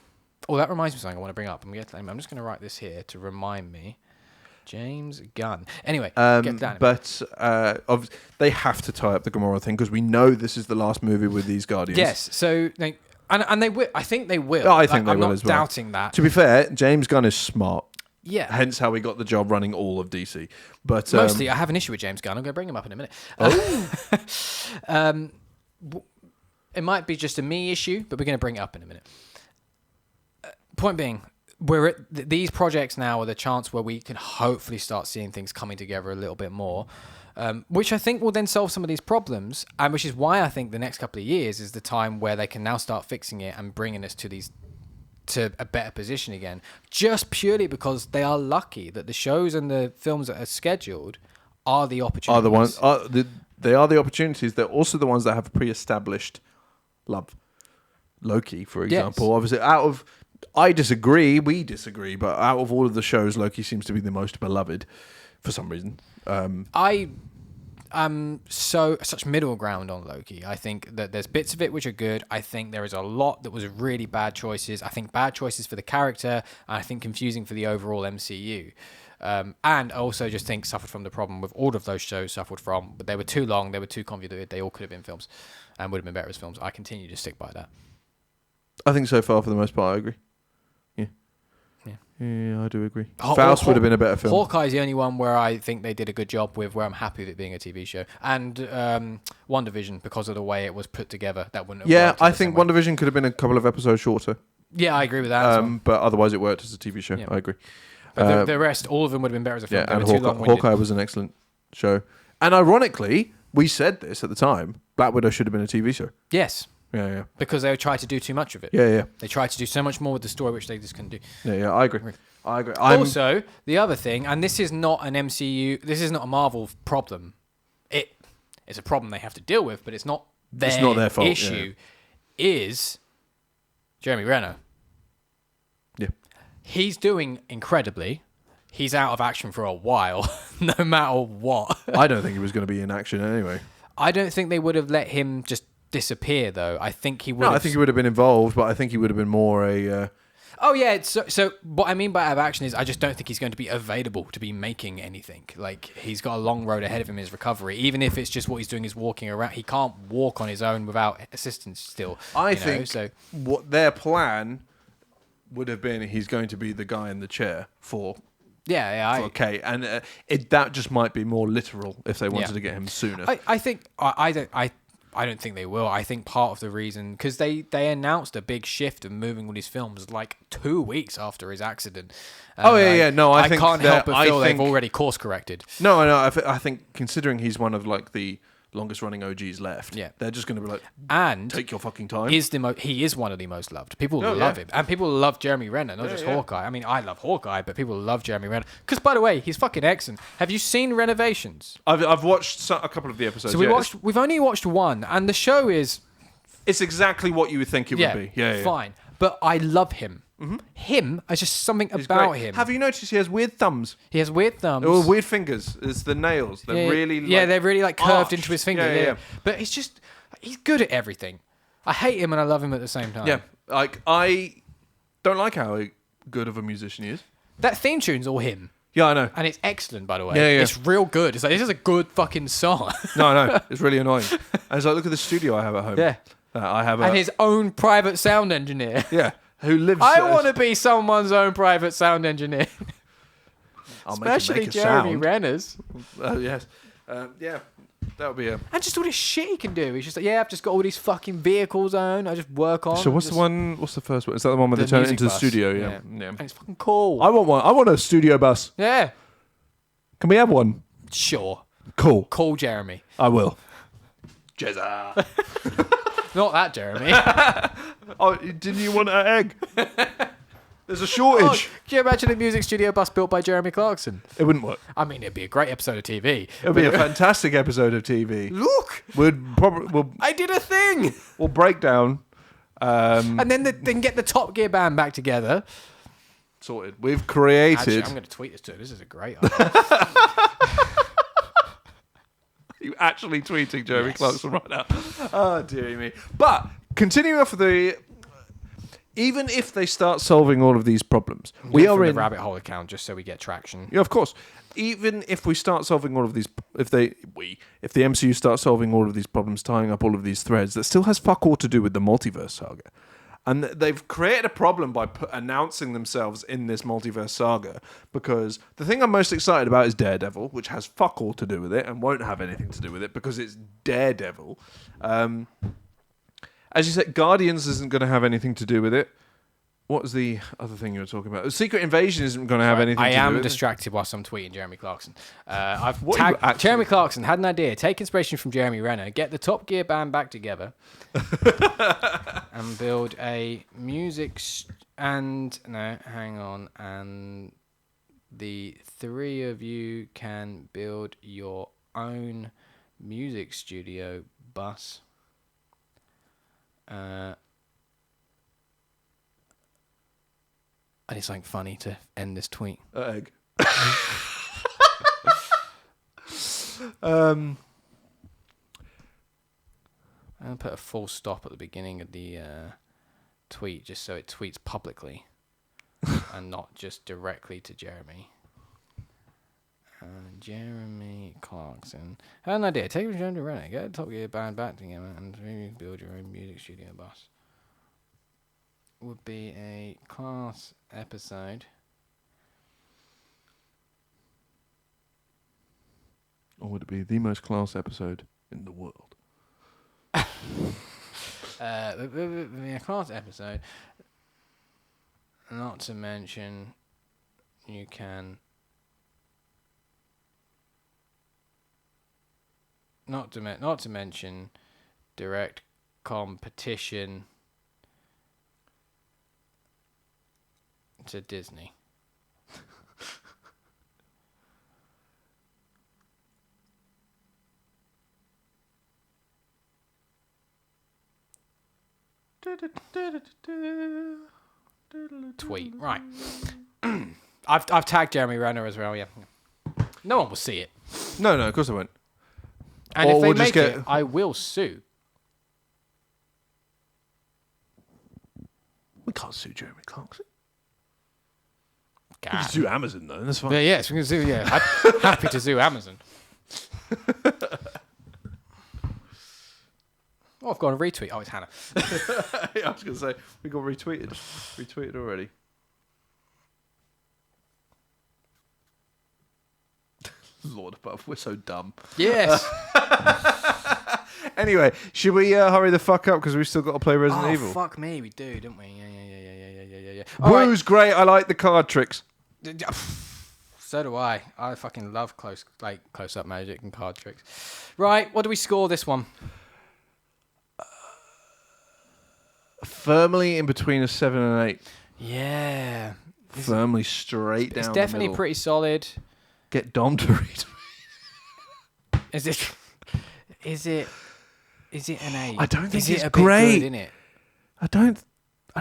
Oh, that reminds me of something I want to bring up. I'm just going to write this here to remind me. James Gunn. Anyway, get to that. But they have to tie up the Gamora thing because we know this is the last movie with these Guardians. Yes, so and they will. I think they will. Oh, I think they will as well. I'm not doubting that. To be fair, James Gunn is smart. Yeah. Hence how he got the job running all of DC. But Mostly, I have an issue with James Gunn. I'm going to bring him up in a minute. It might be just a me issue, but we're going to bring it up in a minute. Point being, we're at these projects now are the chance where we can hopefully start seeing things coming together a little bit more, which I think will then solve some of these problems, and which is why I think the next couple of years is the time where they can now start fixing it and bringing us to a better position again, just purely because they are lucky that the shows and the films that are scheduled are the opportunities. They are the opportunities. They're also the ones that have pre-established love. Loki, for example, obviously we disagree, but out of all of the shows, Loki seems to be the most beloved for some reason. I am such middle ground on Loki. I think that there's bits of it which are good. I think there is a lot that was really bad choices. I think bad choices for the character, and I think confusing for the overall MCU. And I also just think suffered from the problem with all of those shows suffered from, but they were too long, they were too convoluted, they all could have been films and would have been better as films. I continue to stick by that. I think so far, for the most part, I agree. Yeah, I do agree. Faust would have been a better film. Hawkeye's the only one where I think they did a good job with, where I'm happy with it being a TV show. And WandaVision, because of the way it was put together, that wouldn't have worked. I think WandaVision could have been a couple of episodes shorter. Yeah, I agree with that. But otherwise it worked as a TV show. Yeah. I agree. But the rest, all of them would have been better as a film. Yeah, and Hawkeye was an excellent show. And ironically, we said this at the time, Black Widow should have been a TV show. Yes. Yeah. Because they tried to do too much of it. Yeah. They tried to do so much more with the story, which they just couldn't do. Yeah, I agree. Also, the other thing, and this is not an MCU, this is not a Marvel problem. It's a problem they have to deal with, but it's not their fault. Issue. Is Jeremy Renner. Yeah. He's doing incredibly. He's out of action for a while, no matter what. I don't think he was going to be in action anyway. I don't think they would have let him just disappear, though. I think he would. No, I think he would have been involved, but I think he would have been more a. Oh yeah, so what I mean by out of action is I just don't think he's going to be available to be making anything. Like, he's got a long road ahead of him in his recovery. Even if it's just what he's doing is walking around, he can't walk on his own without assistance still. I think what their plan would have been, he's going to be the guy in the chair for. Okay, and that just might be more literal if they wanted to get him sooner. I think I don't think they will. I think part of the reason, because they announced a big shift of moving all these films like 2 weeks after his accident. No, I think can't help but feel they've already course corrected. No, I think considering he's one of like the longest running OGs left, they're just going to be like, and take your fucking time. He is one of the most loved. People love him, and people love Jeremy Renner, not just Hawkeye. I mean, I love Hawkeye, but people love Jeremy Renner because, by the way, he's fucking excellent. Have you seen Renovations? I've watched a couple of the episodes. So we've only watched one, and the show is it's exactly what you would think it would be. Yeah, fine. But I love him. Mm-hmm. Him, there's just something about him. Have you noticed he has weird thumbs? He has weird thumbs. Or weird fingers. It's the nails. They're really they're really like curved into his finger. Yeah. But he's good at everything. I hate him and I love him at the same time. Yeah, like I don't like how good of a musician he is. That theme tune's all him. Yeah, I know. And it's excellent, by the way. Yeah. It's real good. It's like, this is a good fucking song. No. It's really annoying. And it's like, look at the studio I have at home. Yeah. And his own private sound engineer. Yeah. Who lives? I want to be someone's own private sound engineer. Especially Jeremy Renner's. Yes. Yeah. That would be a... And just all this shit he can do. He's just like, I've just got all these fucking vehicles I own. I just work on. So what's the first one? Is that the one where they turn it into the studio? Yeah. And it's fucking cool. I want one. I want a studio bus. Yeah. Can we have one? Sure. Cool. Call Jeremy. I will. Jezza. Not that Jeremy. Oh, didn't you want an egg? There's a shortage. Oh, can you imagine a music studio bus built by Jeremy Clarkson? It wouldn't work. I mean, it'd be a great episode of TV. It would be a fantastic episode of TV. Look, I did a thing. We'll break down. And then they can get the Top Gear band back together. Sorted. We've created... Actually, I'm going to tweet this to her. This is a great idea. You actually tweeting Jeremy Clarkson right now. Oh, dearie me. But, continuing off of the... Even if they start solving all of these problems, we are in the rabbit hole account just so we get traction. Yeah, of course. Even if we start solving all of these, if the MCU starts solving all of these problems, tying up all of these threads, that still has fuck all to do with the multiverse saga, and they've created a problem by announcing themselves in this multiverse saga. Because the thing I'm most excited about is Daredevil, which has fuck all to do with it and won't have anything to do with it because it's Daredevil. As you said, Guardians isn't going to have anything to do with it. What was the other thing you were talking about? Secret Invasion isn't going to have anything to do with it. I am distracted whilst I'm tweeting Jeremy Clarkson. I've tagged Jeremy Clarkson had an idea. Take inspiration from Jeremy Renner. Get the Top Gear band back together. And build a music... And the three of you can build your own music studio bus. I need something funny to end this tweet. Egg. I'm going to put a full stop at the beginning of the tweet just so it tweets publicly and not just directly to Jeremy. Jeremy Clarkson had an idea. Take a journey to Renner. Get a Top Gear band back together and maybe build your own music studio bus. Would be a class episode. Or would it be the most class episode in the world? It would be a class episode. Not to mention, you can... Not to mention direct competition to Disney. Tweet. Right. I've tagged Jeremy Renner as well, yeah. No one will see it. No, of course I won't. And if they make it, I will sue. We can't sue Jeremy Clarkson. God. We can sue Amazon, though. That's fine. But yes, we can sue, yeah. I'm happy to sue Amazon. Oh, I've got a retweet. Oh, it's Hannah. Yeah, I was going to say, we got retweeted. Retweeted already. Lord above, we're so dumb. Yes. Anyway, should we hurry the fuck up because we've still got to play Resident Evil? Oh, fuck me, we do, don't we? Yeah. Woo's great. I like the card tricks. So do I. I fucking love close-up magic and card tricks. Right, what do we score this one? Firmly in between a 7 and 8. Yeah. Firmly straight down. It's definitely pretty solid. Get Dom to read. Is it an 8? I don't think is it's it a great. Bit good, innit? I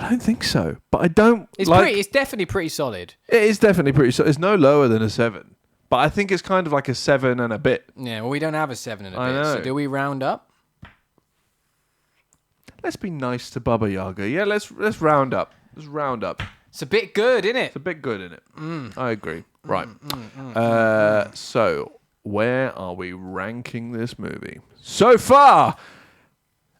don't think so. But I don't. It's definitely pretty solid. It is definitely pretty solid. It's no lower than a 7. But I think it's kind of like a 7 and a bit. Yeah, well, we don't have a 7 and a I bit. know. So do we round up? Let's be nice to Baba Yaga. Yeah, let's round up. Let's round up. It's a bit good, innit? It's a bit good, innit? I agree. Right. So, where are we ranking this movie? So far,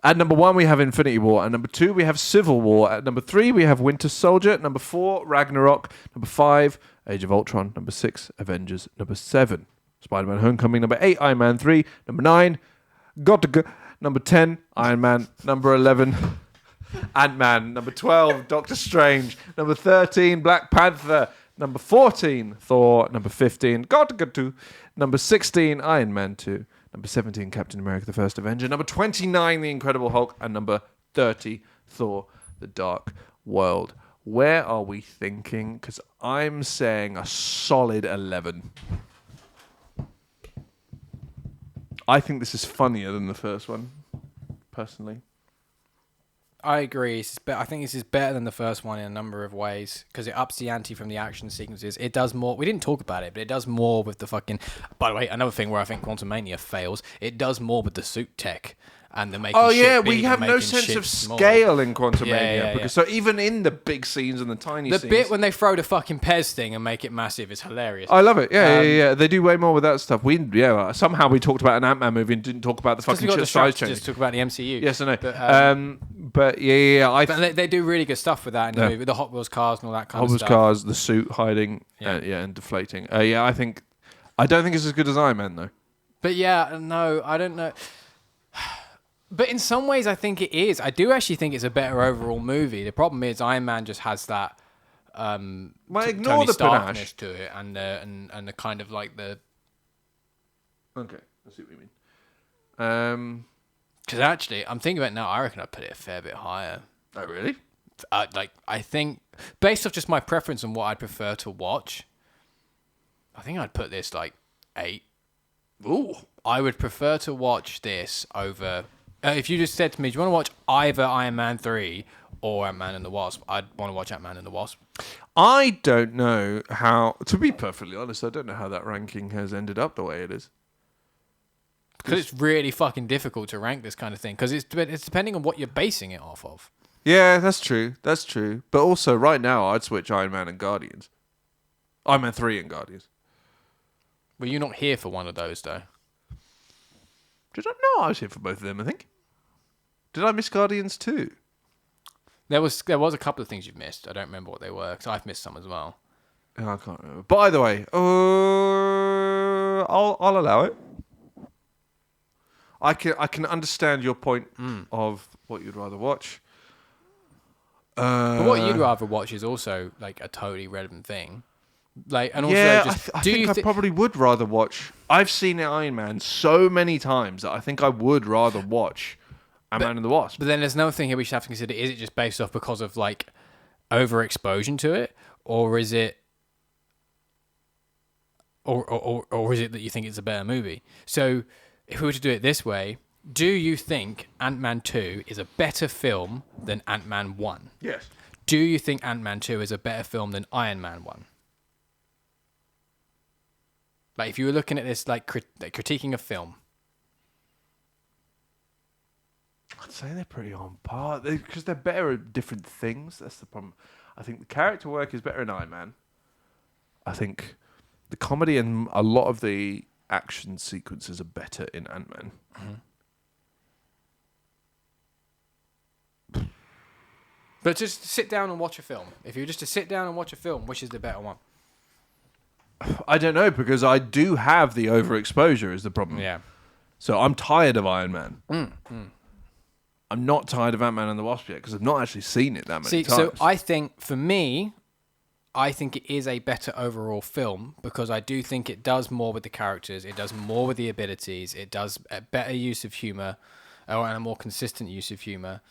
at number 1, we have Infinity War. At number 2, we have Civil War. At number 3, we have Winter Soldier. At number 4, Ragnarok. Number 5, Age of Ultron. Number 6, Avengers. Number 7, Spider-Man Homecoming. Number 8, Iron Man 3. Number 9, Number 10, Iron Man. Number 11, Ant-Man. Number 12, Doctor Strange. Number 13, Black Panther. Number 14, Thor. Number 15, God 2. Number 16, Iron Man 2. Number 17, Captain America, the First Avenger. Number 29, The Incredible Hulk. And number 30, Thor, The Dark World. Where are we thinking? Because I'm saying a solid 11. I think this is funnier than the first one, personally. I agree. I think this is better than the first one in a number of ways because it ups the ante from the action sequences. It does more. We didn't talk about it, but it does more with the fucking. By the way, another thing where I think Quantumania fails. It does more with the suit tech and the making. Oh shit yeah, big we have and no making sense shit of small. scale in Quantumania. Yeah. Because so even in the big scenes and the tiny The scenes, bit when they throw the fucking Pez thing and make it massive is hilarious. I love it. Yeah. They do way more with that stuff. Somehow we talked about an Ant-Man movie and didn't talk about the fucking size change. Just talk about the MCU. Yes, I know. But, But yeah. But they do really good stuff with that in the movie. The Hot Wheels cars and all that kind of stuff. Hot Wheels cars, the suit hiding, and deflating. I don't think it's as good as Iron Man though. But yeah, no, I don't know. But in some ways, I think it is. I do actually think it's a better overall movie. The problem is Iron Man just has that Ignore Tony the Starkness panache to it, and the kind of like the. Okay, I see what you mean. Because actually, I'm thinking about it now. I reckon I'd put it a fair bit higher. Oh really? I think based off just my preference and what I'd prefer to watch, I think I'd put this like 8. Ooh. I would prefer to watch this over. If you just said to me, do you want to watch either Iron Man 3 or Ant-Man and the Wasp? I'd want to watch Ant-Man and the Wasp. I don't know how. To be perfectly honest, I don't know how that ranking has ended up the way it is. Because it's really fucking difficult to rank this kind of thing. Because it's depending on what you're basing it off of. Yeah, that's true. That's true. But also, right now, I'd switch Iron Man and Guardians. Iron Man 3 and Guardians. Well, you're not here for one of those, though. Did I? No, I was here for both of them, I think. Did I miss Guardians too? There was a couple of things you've missed. I don't remember what they were, because I've missed some as well. Oh, I can't remember. But either way, I'll allow it. I can understand your point of what you'd rather watch. But what you'd rather watch is also like a totally relevant thing. Like, and also I think I probably would rather watch. I've seen Iron Man so many times that I think I would rather watch Ant-Man and the Wasp. But then there's another thing here we should have to consider. Is it just based off because of like overexposure to it, or is it, or is it that you think it's a better movie? So if we were to do it this way, do you think Ant-Man 2 is a better film than Ant-Man 1? Yes. Do you think Ant-Man 2 is a better film than Iron Man 1? Like, if you were looking at this, like, critiquing a film. I'd say they're pretty on par. Because they're better at different things. That's the problem. I think the character work is better in Iron Man. I think the comedy and a lot of the action sequences are better in Ant-Man. Mm-hmm. But just sit down and watch a film. If you were just to sit down and watch a film, which is the better one? I don't know, because I do have the overexposure is the problem. Yeah. So I'm tired of Iron Man. I'm not tired of Ant-Man and the Wasp yet, because I've not actually seen it that many times. So I think, for me, I think it is a better overall film, because I do think it does more with the characters, it does more with the abilities, it does a better use of humour, and a more consistent use of humour.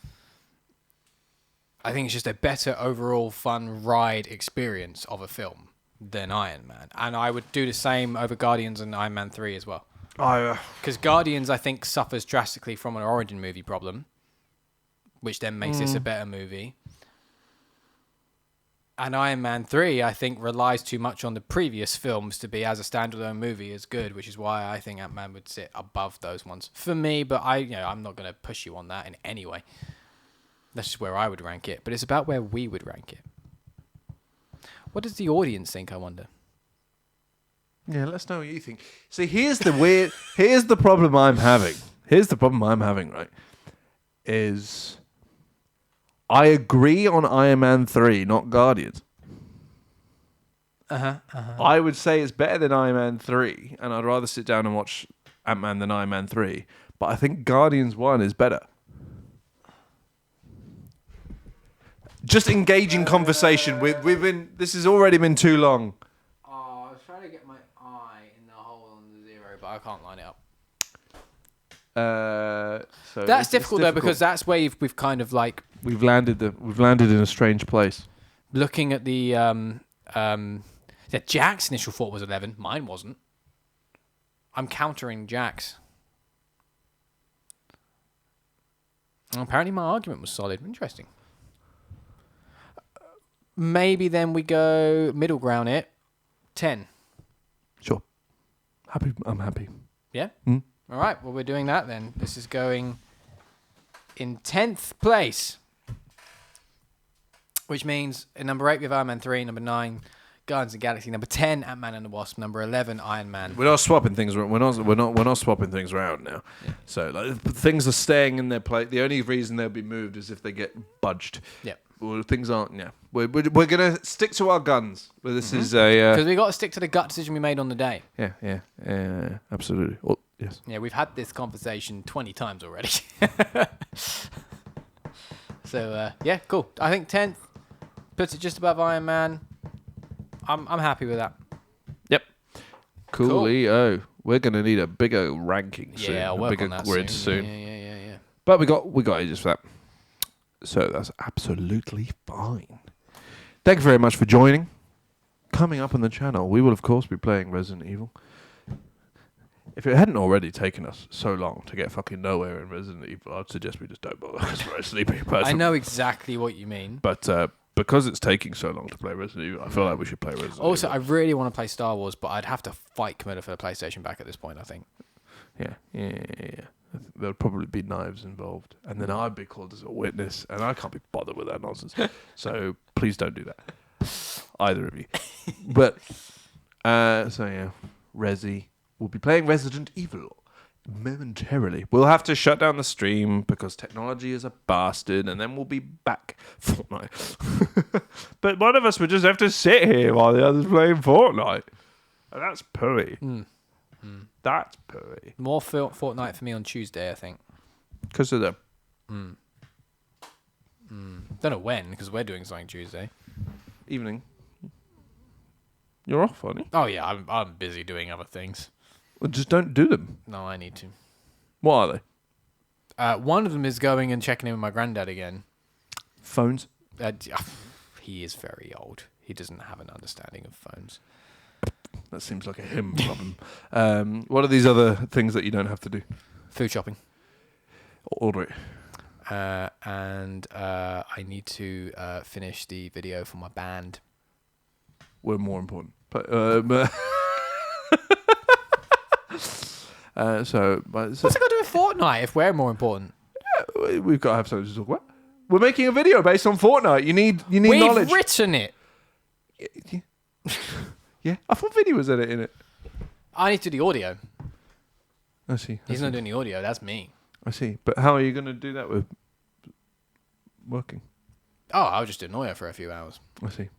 I think it's just a better overall fun ride experience of a film than Iron Man. And I would do the same over Guardians and Iron Man 3 as well. Because Guardians, I think, suffers drastically from an origin movie problem, which then makes this a better movie. And Iron Man 3, I think, relies too much on the previous films to be, as a standalone movie, as good, which is why I think Ant-Man would sit above those ones. For me, but I'm not going to push you on that in any way. That's just where I would rank it. But it's about where we would rank it. What does the audience think, I wonder? Yeah, let us know what you think. See, here's the problem I'm having. Here's the problem I'm having, right? Is I agree on Iron Man 3, not Guardians. I would say it's better than Iron Man 3, and I'd rather sit down and watch Ant-Man than Iron Man 3. But I think Guardians 1 is better. Just engaging conversation. This has already been too long. Oh, I was trying to get my eye in the hole on the 0, but I can't line it up. So that's difficult though, because that's where we've kind of like we've landed in a strange place. Looking at the Jack's initial thought was 11. Mine wasn't. I'm countering Jack's. Apparently my argument was solid. Interesting. Maybe then we go middle ground it. 10. Sure. Happy. I'm happy. Yeah? All right. Well, we're doing that then. This is going in 10th place. Which means in number 8 we have Iron Man 3. Number 9, Guardians of the Galaxy. Number 10, Ant-Man and the Wasp. Number 11, Iron Man. We're not swapping things around. We're not swapping things around now. Yeah. So like, things are staying in their place. The only reason they'll be moved is if they get budged. Yep. Well, things aren't. Yeah. We're gonna stick to our guns. Well, this is a because we got to stick to the gut decision we made on the day. Yeah. Absolutely. Well, yes. Yeah, we've had this conversation 20 times already. So yeah, cool. I think 10th puts it just above Iron Man. I'm happy with that. Yep. Coolio. Cool. We're gonna need a bigger ranking soon. Yeah, I'll work a bigger on that grid soon. soon. Yeah. But we got ages for that. So that's absolutely fine. Thank you very much for joining. Coming up on the channel, we will of course be playing Resident Evil. If it hadn't already taken us so long to get fucking nowhere in Resident Evil, I'd suggest we just don't bother because we're a sleepy person. I know exactly what you mean. But because it's taking so long to play Resident Evil, I feel like we should play Resident Evil. Also, I really want to play Star Wars, but I'd have to fight Camilla for the PlayStation back at this point, I think. Yeah. There'll probably be knives involved. And then I'd be called as a witness, and I can't be bothered with that nonsense. So please don't do that. Either of you. But, so yeah, Resi. We'll be playing Resident Evil momentarily. We'll have to shut down the stream because technology is a bastard, and then we'll be back Fortnite. But one of us would just have to sit here while the other's playing Fortnite. And that's pooey. That's pooey. More Fortnite for me on Tuesday, I think. Because of the... Don't know when, because we're doing something Tuesday. Evening. You're off, aren't you? Oh, yeah, I'm busy doing other things. Well, just don't do them. No, I need to. What are they? One of them is going and checking in with my granddad again. Phones? He is very old. He doesn't have an understanding of phones. That seems like a him problem. What are these other things that you don't have to do? Food shopping. Order it. And I need to finish the video for my band. We're more important. But, what's it got to do with Fortnite if we're more important? Yeah, we've got to have something to talk about. We're making a video based on Fortnite. You need We've knowledge. We've written it. Yeah, I thought Vinny was editing it. I need to do the audio. I see. He's not doing the audio. That's me. I see. But how are you going to do that with working? Oh, I'll just annoy her for a few hours. I see.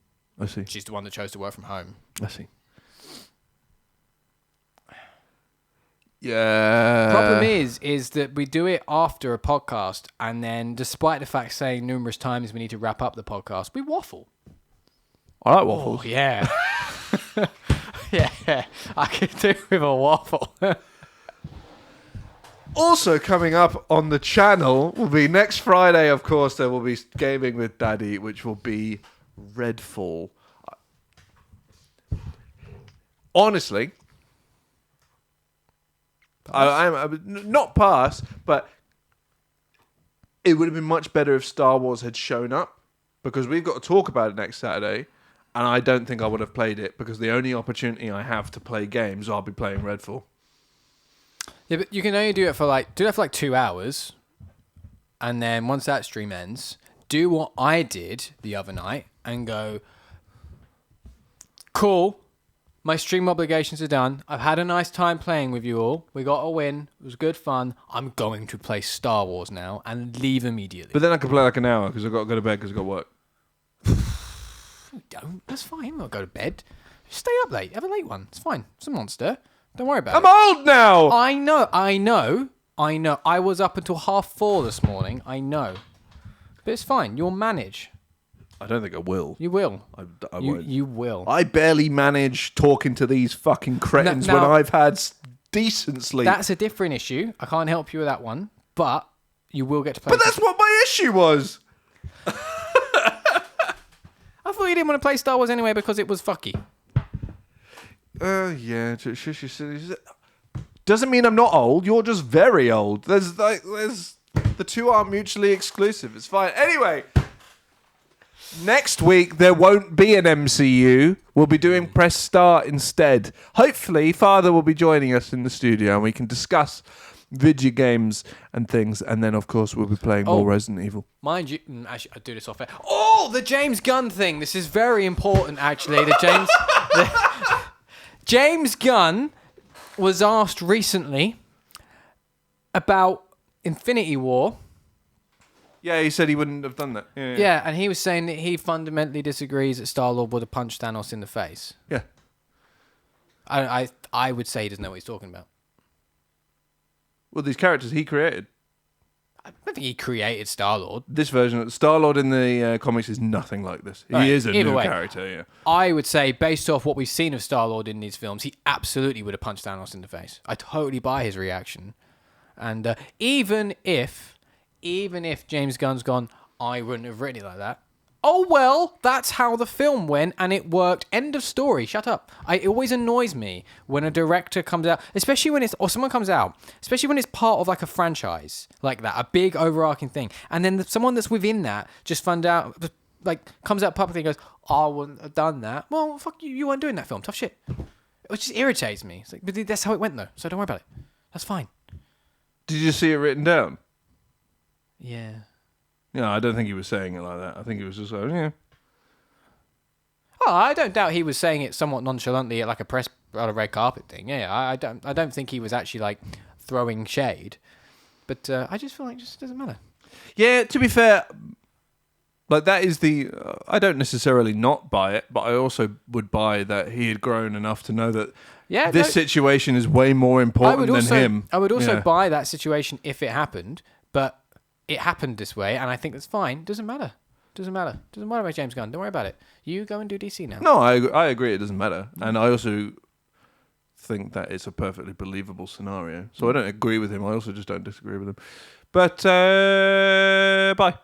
She's the one that chose to work from home. I see. Yeah. Problem is that we do it after a podcast, and then despite the fact saying numerous times we need to wrap up the podcast, we waffle. I like waffles. Oh, yeah. Yeah, I could do with a waffle. Also coming up on the channel will be next Friday, of course, there will be Gaming with Daddy, which will be Redfall. Honestly, I'm not pass, but it would have been much better if Star Wars had shown up, because we've got to talk about it next Saturday, and I don't think I would have played it, because the only opportunity I have to play games, I'll be playing Redfall. Yeah, but you can only do it for like 2 hours, and then once that stream ends, do what I did the other night and go, cool, my stream obligations are done. I've had a nice time playing with you all. We got a win. It was good fun. I'm going to play Star Wars now and leave immediately. But then I can play like an hour because I've got to go to bed because I've got work. Don't. That's fine. I'll go to bed. Stay up late. Have a late one. It's fine. It's a monster. Don't worry about it. I'm old now! I know. I was up until 4:30 this morning. I know. But it's fine. You'll manage. I don't think I will. You will. I won't. You will. I barely manage talking to these fucking cretins when I've had decent sleep. That's a different issue. I can't help you with that one. But you will get to play. But that's what my issue was. I thought you didn't want to play Star Wars anyway because it was fucky. Yeah. Doesn't mean I'm not old. You're just very old. There's the two aren't mutually exclusive. It's fine. Anyway, next week there won't be an MCU. We'll be doing Press Start instead. Hopefully, Father will be joining us in the studio and we can discuss video games and things. And then, of course, we'll be playing more Resident Evil. Mind you, actually, I do this off air. Oh, the James Gunn thing. This is very important, actually. James Gunn was asked recently about Infinity War. Yeah, he said he wouldn't have done that. Yeah, and he was saying that he fundamentally disagrees that Star-Lord would have punched Thanos in the face. Yeah. I would say he doesn't know what he's talking about. Well, these characters he created. I don't think he created Star-Lord. This version, Star-Lord in the comics is nothing like this. He is a new character, yeah. I would say, based off what we've seen of Star-Lord in these films, he absolutely would have punched Thanos in the face. I totally buy his reaction. And even if James Gunn's gone, I wouldn't have written it like that. Oh, well, that's how the film went, and it worked. End of story. Shut up. It always annoys me when a director comes out, especially when someone comes out, especially when it's part of like a franchise like that, a big overarching thing, and then someone that's within that just comes out publicly and goes, I wouldn't have done that. Well, fuck you. You weren't doing that film. Tough shit. It just irritates me. It's like, but that's how it went, though, so don't worry about it. That's fine. Did you see it written down? Yeah. Yeah, I don't think he was saying it like that. I think it was just like, yeah. Oh, I don't doubt he was saying it somewhat nonchalantly at like a press on a red carpet thing. Yeah, I don't think he was actually like throwing shade. But I just feel like it just doesn't matter. Yeah, to be fair, like that is the... I don't necessarily not buy it, but I also would buy that he had grown enough to know that this situation is way more important than him. I would also buy that situation if it happened, but it happened this way, and I think that's fine. Doesn't matter. Doesn't matter about James Gunn. Don't worry about it. You go and do DC now. No, I agree. It doesn't matter. And I also think that it's a perfectly believable scenario. So I don't agree with him. I also just don't disagree with him. But, bye.